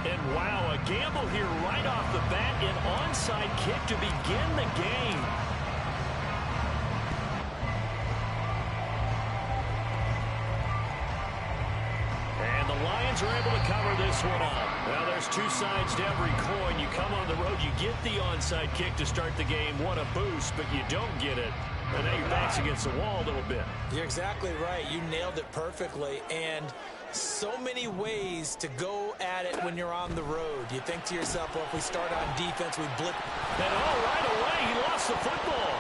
And wow, a gamble here right off the bat, an onside kick to begin the game. Lions are able to cover this one up. Well, there's 2 sides to every coin. You come on the road, you get the onside kick to start the game. What a boost, but you don't get it. And now your back's against the wall a little bit. You're exactly right. You nailed it perfectly. And so many ways to go at it when you're on the road. You think to yourself, well, if we start on defense, we blitz. And right away, he lost the football.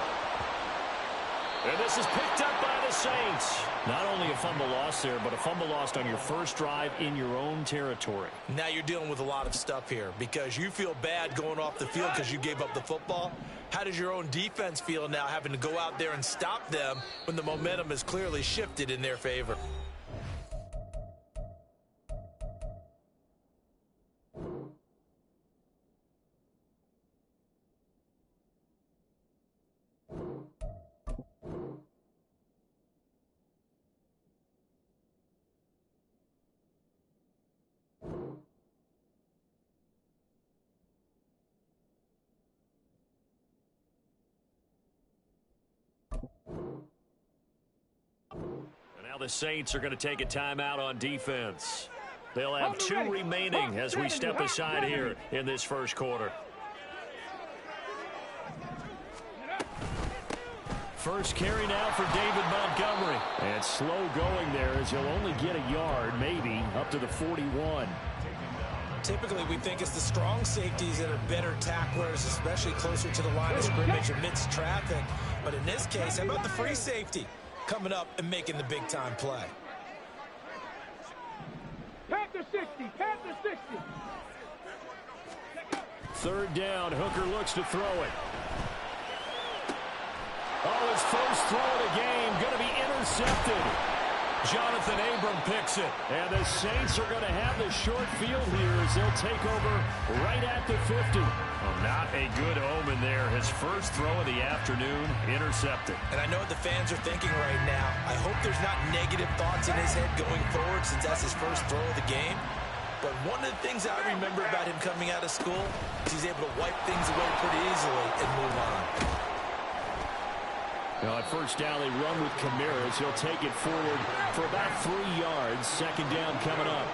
And this is picked up by the Saints. Not only a fumble loss there, but a fumble lost on your first drive in your own territory. Now you're dealing with a lot of stuff here because you feel bad going off the field because you gave up the football. How does your own defense feel now having to go out there and stop them when the momentum is clearly shifted in their favor? the Saints are going to take a timeout on defense. They'll have 2 remaining as we step aside here in this first quarter. First carry now for David Montgomery. And slow going there as he'll only get a yard, maybe, up to the 41. Typically, we think it's the strong safeties that are better tacklers, especially closer to the line of scrimmage amidst traffic. But in this case, how about the free safety coming up and making the big-time play? Panther 60, Panther 60. Third down, Hooker looks to throw it. Oh, his first throw of the game going to be intercepted. Jonathan Abram picks it. And the Saints are going to have the short field here as they'll take over right at the 50. Well, not a good omen there. His first throw of the afternoon, intercepted. And I know what the fans are thinking right now. I hope there's not negative thoughts in his head going forward since that's his first throw of the game. But one of the things I remember about him coming out of school is he's able to wipe things away pretty easily and move on. Now at first down, they run with Kamara as he'll take it forward for about 3 yards. Second down coming up.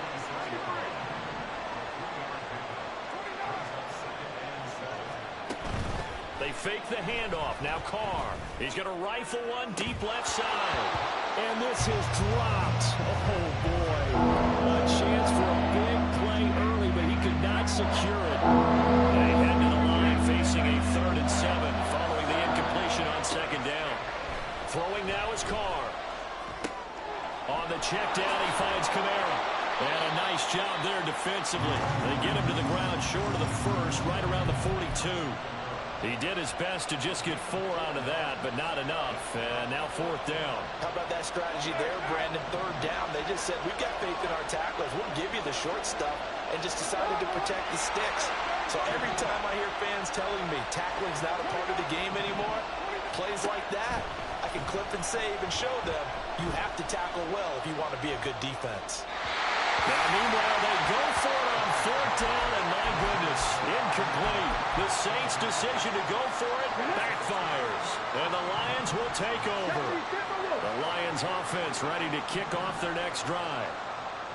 They fake the handoff. Now Carr. He's going to rifle one deep left side. And this is dropped. Oh, boy. A chance for a big play early, but he could not secure it. They head to the line facing a 3rd and 7 following the incompletion on second down. Throwing now is Carr. On the check down, he finds Kamara. And a nice job there defensively. They get him to the ground short of the first, right around the 42. He did his best to just get 4 out of that, but not enough. And now 4th down. How about that strategy there, Brandon? 3rd down. They just said, we've got faith in our tacklers. We'll give you the short stuff, and just decided to protect the sticks. So every time I hear fans telling me tackling's not a part of the game anymore, plays like that, I can clip and save and show them you have to tackle well if you want to be a good defense. Now, meanwhile, they go for it on 4th down, and my goodness, incomplete. The Saints' decision to go for it backfires, and the Lions will take over. The Lions offense ready to kick off their next drive.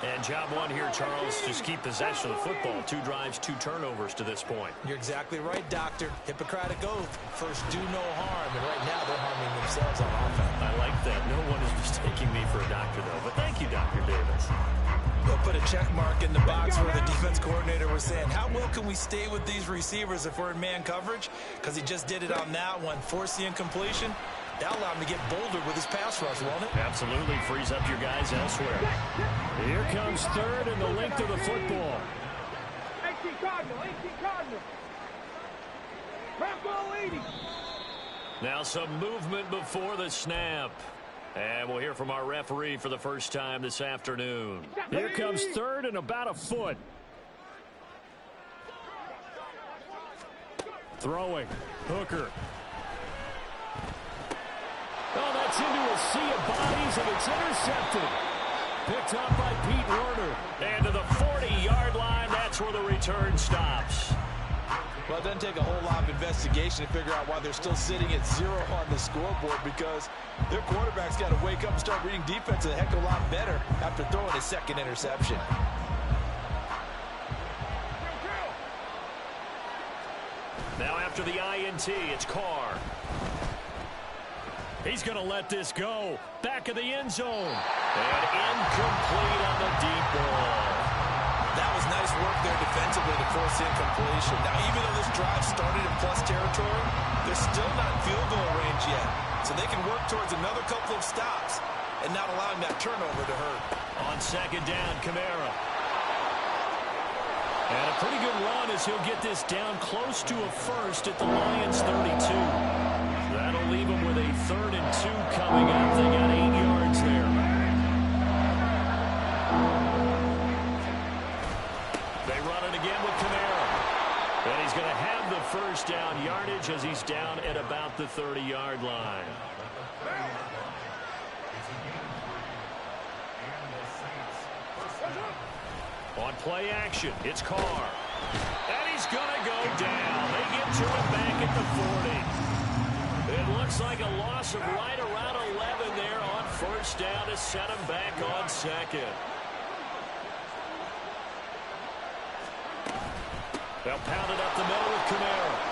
And job one here, Charles, just keep possession of the football. 2 drives, 2 turnovers to this point. You're exactly right, Doctor. Hippocratic oath. First, do no harm. And right now, they're harming themselves on offense. I like that. No one is mistaking me for a doctor, though. But thank you, Dr. Davis. They'll put a check mark in the box where the defense coordinator was saying, how well can we stay with these receivers if we're in man coverage? Because he just did it on that one. Force the incompletion. That'll allow him to get bolder with his pass rush, won't it? Absolutely. Frees up your guys elsewhere. Here comes 3rd and the length of the football. 18 Cardinal, 18 Cardinal. Crap ball 80. Now some movement before the snap. And we'll hear from our referee for the first time this afternoon. Here comes 3rd and about a foot. Throwing. Hooker. Oh, that's into a sea of bodies, and it's intercepted. Picked up by Pete Werner. And to the 40-yard line, that's where the return stops. Well, it doesn't take a whole lot of investigation to figure out why they're still sitting at 0 on the scoreboard, because their quarterback's got to wake up and start reading defense a heck of a lot better after throwing his 2nd interception. Now after the INT, it's Carr. He's going to let this go. Back of the end zone. And incomplete on the deep ball. That was nice work there defensively to force incompletion. Now, even though this drive started in plus territory, they're still not in field goal range yet. So they can work towards another couple of stops and not allowing that turnover to hurt. On 2nd down, Kamara. And a pretty good run as he'll get this down close to a first at the Lions' 32. That'll leave him with a 3rd and 2 coming up. They got 8 yards there. They run it again with Kamara. And he's going to have the first down yardage as he's down at about the 30-yard line. On play action, it's Carr. And he's going to go down. They get to him back at the 40. It looks like a loss of right around 11 there on 1st first down to set him back on second. They'll pound it up the middle with Kamara.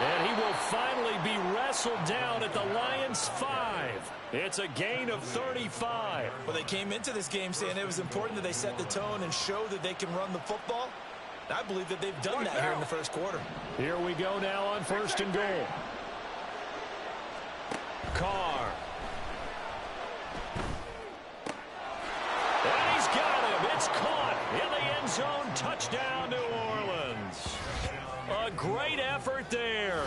And he will finally be wrestled down at the Lions' 5. It's a gain of 35. Well, they came into this game saying it was important that they set the tone and show that they can run the football. I believe that they've done that here in the first quarter. Here we go now on 1st and goal. Carr. And he's got him. It's caught in the end zone. Touchdown, New Orleans. A great effort there.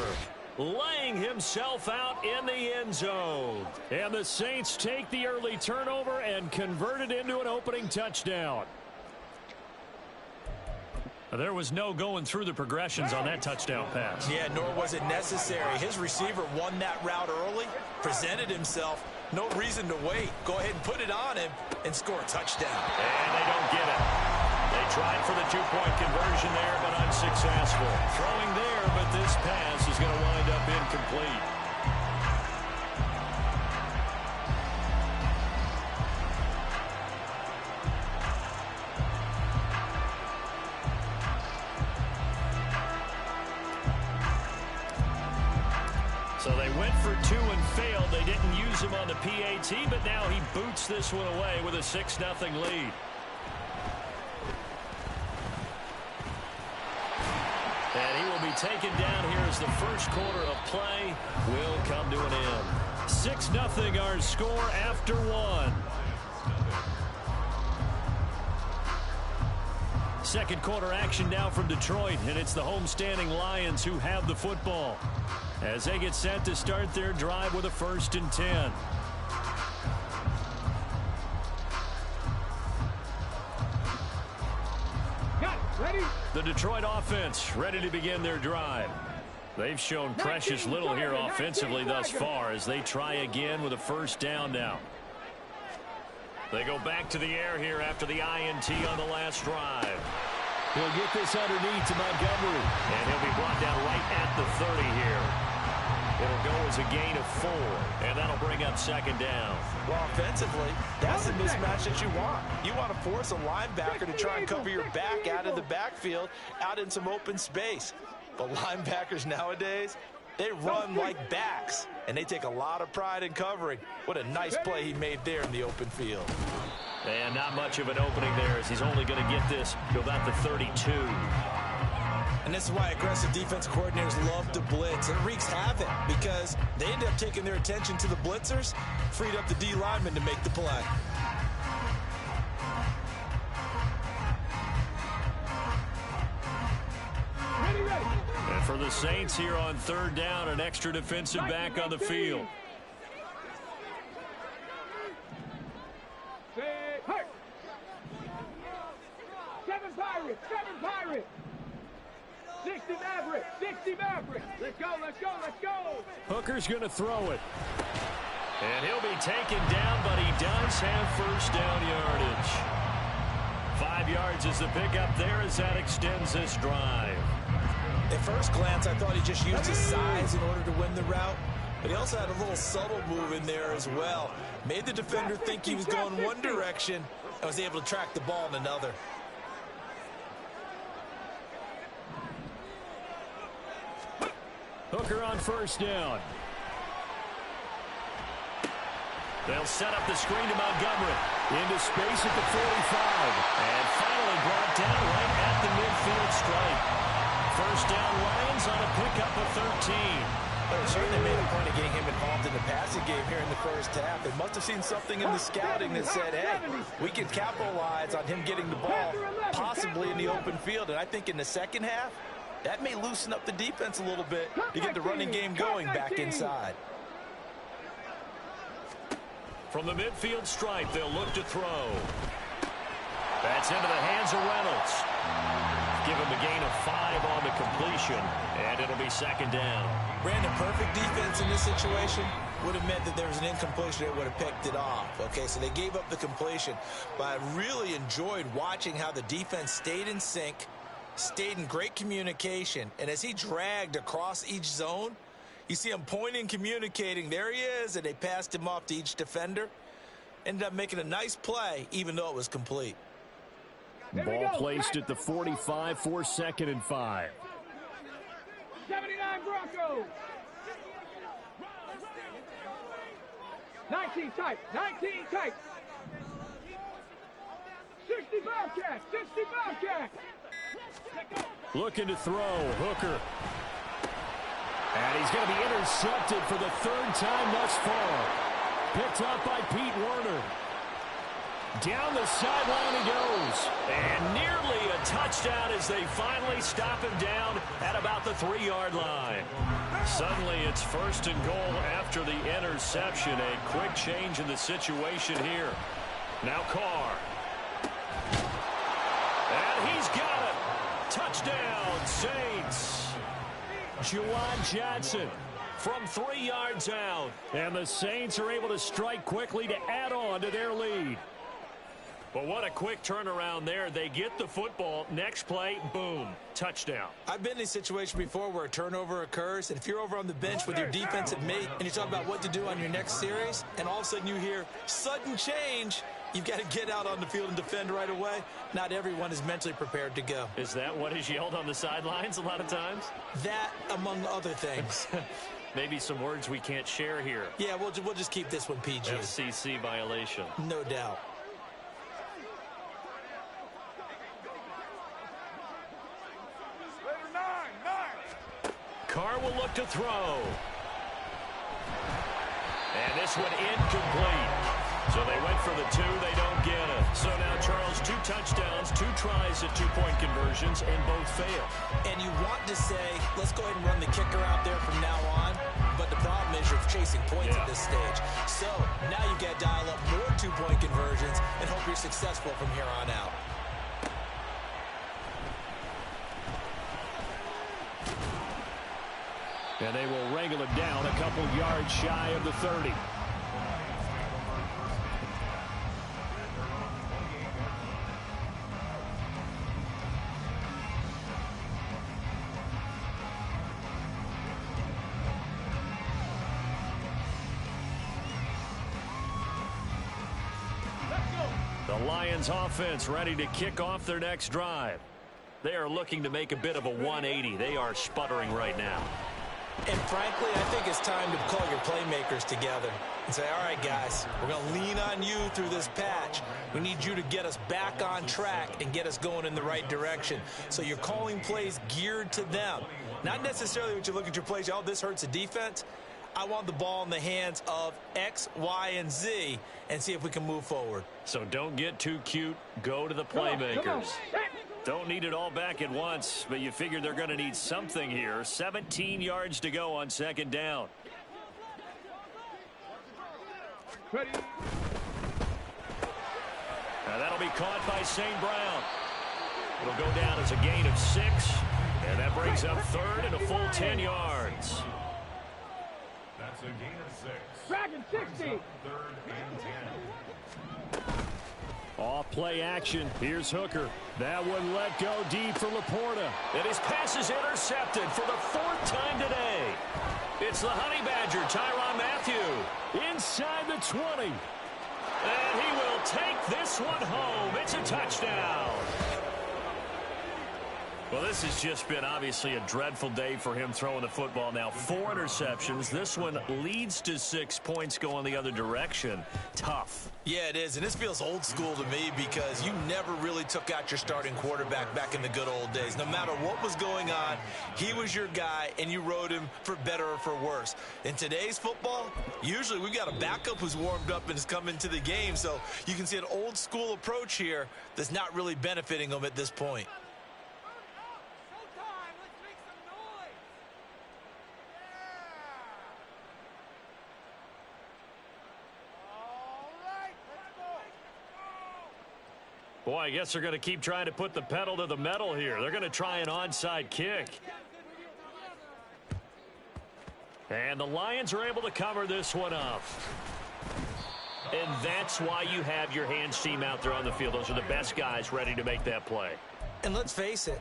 Laying himself out in the end zone. And the Saints take the early turnover and convert it into an opening touchdown. There was no going through the progressions on that touchdown pass. Yeah, nor was it necessary. His receiver won that route early, presented himself. No reason to wait. Go ahead and put it on him and score a touchdown. And they don't get it. They tried for the two-point conversion there, but unsuccessful. Throwing there, but this pass is going to wind up incomplete. So they went for 2 and failed. They didn't use him on the PAT, but now he boots this one away with a 6-0 lead. And he will be taken down here as the first quarter of play will come to an end. 6-0 our score after 1. Second quarter action now from Detroit, and it's the homestanding Lions who have the football as they get set to start their drive with a 1st and 10. Ready? The Detroit offense ready to begin their drive. They've shown precious little here offensively thus far as they try again with a 1st down now. They go back to the air here after the INT on the last drive. He'll get this underneath to Montgomery. And he'll be brought down right at the 30 here. It'll go as a gain of 4, and that'll bring up 2nd down. Well, offensively, that's the mismatch that you want. You want to force a linebacker to try and cover your back out of the backfield, out in some open space. But linebackers nowadays, they run like backs, and they take a lot of pride in covering. What a nice play he made there in the open field. And not much of an opening there as he's only going to get this to about the 32. And this is why aggressive defense coordinators love to blitz. It wreaks havoc because they end up taking their attention to the blitzers, freed up the D lineman to make the play. And for the Saints here on 3rd down, an extra defensive back on the field. Seven Pirates! 60 Mavericks! Let's go! Hooker's going to throw it. And he'll be taken down, but he does have 1st down yardage. 5 yards is the pickup there as that extends this drive. At first glance, I thought he just used his size in order to win the route, but he also had a little subtle move in there as well. Made the defender think he was going one direction and was able to track the ball in another. Hooker on 1st down. They'll set up the screen to Montgomery. Into space at the 45. And finally brought down right at the midfield stripe. 1st down Lions on a pickup of 13. Well, certainly made a point of getting him involved in the passing game here in the first half. They must have seen something in the scouting that said, hey, we can capitalize on him getting the ball possibly in the open field. And I think in the second half, that may loosen up the defense a little bit to get the running game going back inside. From the midfield stripe, they'll look to throw. That's into the hands of Reynolds. Give him a gain of 5 on the completion, and it'll be 2nd down. Brandon, perfect defense in this situation would have meant that there was an incompletion that would have picked it off. Okay, so they gave up the completion, but I really enjoyed watching how the defense stayed in sync, stayed in great communication, and as he dragged across each zone, You see him pointing, communicating. There he is, and they passed him off to each defender. Ended up making a nice play, even though it was complete. Ball placed at the 45 for 2nd and 5. 79 Broncos. 19 tight. 19 tight. 60 Bobcats. 60 Bobcats. Looking to throw. Hooker. And he's going to be intercepted for the 3rd time thus far. Picked up by Pete Werner. Down the sideline he goes. And nearly a touchdown as they finally stop him down at about the 3-yard line. Suddenly it's 1st and goal after the interception. A quick change in the situation here. Now Carr. And he's got it. Touchdown, Saints. Juwan Johnson from 3 yards out. And the Saints are able to strike quickly to add on to their lead. But what a quick turnaround there. They get the football. Next play, boom, touchdown. I've been in a situation before where a turnover occurs, and if you're over on the bench with your defensive mate and you talk about what to do on your next series, and all of a sudden you hear sudden change, you've got to get out on the field and defend right away. Not everyone is mentally prepared to go. Is that what is yelled on the sidelines a lot of times? That, among other things. Maybe some words we can't share here. Yeah, we'll just keep this one PG. FCC violation. No doubt. Carr will look to throw. And this one incomplete. So they went for the 2. They don't get it. So now, Charles, 2 touchdowns, 2 tries at 2-point conversions, and both fail. And you want to say, let's go ahead and run the kicker out there from now on. But the problem is you're chasing points at this stage. So now you got to dial up more 2-point conversions and hope you're successful from here on out. And they will wrangle it down a couple yards shy of the 30. The Lions offense ready to kick off their next drive. They are looking to make a bit of a 180. They are sputtering right now. And frankly, I think it's time to call your playmakers together and say, all right, guys, we're going to lean on you through this patch. We need you to get us back on track and get us going in the right direction. So you're calling plays geared to them. Not necessarily what you look at your plays, oh, this hurts the defense. I want the ball in the hands of X, Y, and Z and see if we can move forward. So don't get too cute. Go to the playmakers. Don't need it all back at once, but you figure they're going to need something here. 17 yards to go on 2nd down. Ready. Now that'll be caught by St. Brown. It'll go down as a gain of 6, and that brings up 3rd and a full 10 yards. That's a gain of 6. Dragon 60. 3rd and 10. Off play action. Here's Hooker. That one let go deep for Laporta. And his pass is intercepted for the 4th time today. It's the Honey Badger, Tyrann Mathieu. Inside the 20. And he will take this one home. It's a touchdown. Well, this has just been obviously a dreadful day for him throwing the football. Now 4 interceptions. This one leads to 6 points going the other direction. Tough. Yeah, it is, and this feels old school to me because you never really took out your starting quarterback back in the good old days. No matter what was going on, he was your guy, and you rode him for better or for worse. In today's football, usually we've got a backup who's warmed up and has come into the game, so you can see an old school approach here that's not really benefiting them at this point. Boy, I guess they're going to keep trying to put the pedal to the metal here. They're going to try an onside kick. And the Lions are able to cover this one up. And that's why you have your hands team out there on the field. Those are the best guys ready to make that play. And let's face it,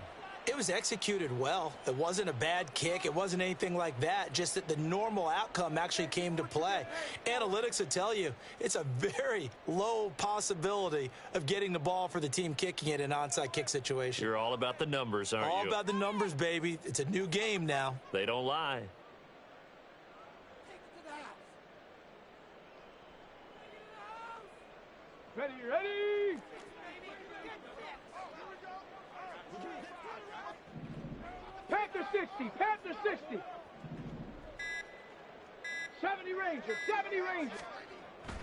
It was executed well. It wasn't a bad kick. It wasn't anything like that. Just that the normal outcome actually came to play. Analytics would tell you it's a very low possibility of getting the ball for the team kicking it in an onside kick situation. You're all about the numbers, aren't you? All about the numbers, baby. It's a new game now. They don't lie. Ready, ready! Panther 60, Panther 60. 70 Rangers, 70 Rangers.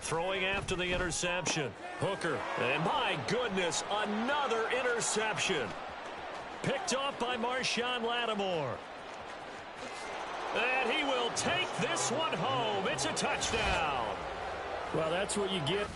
Throwing after the interception. Hooker. And my goodness, another interception. Picked off by Marshawn Lattimore. And he will take this one home. It's a touchdown. Well, that's what you get.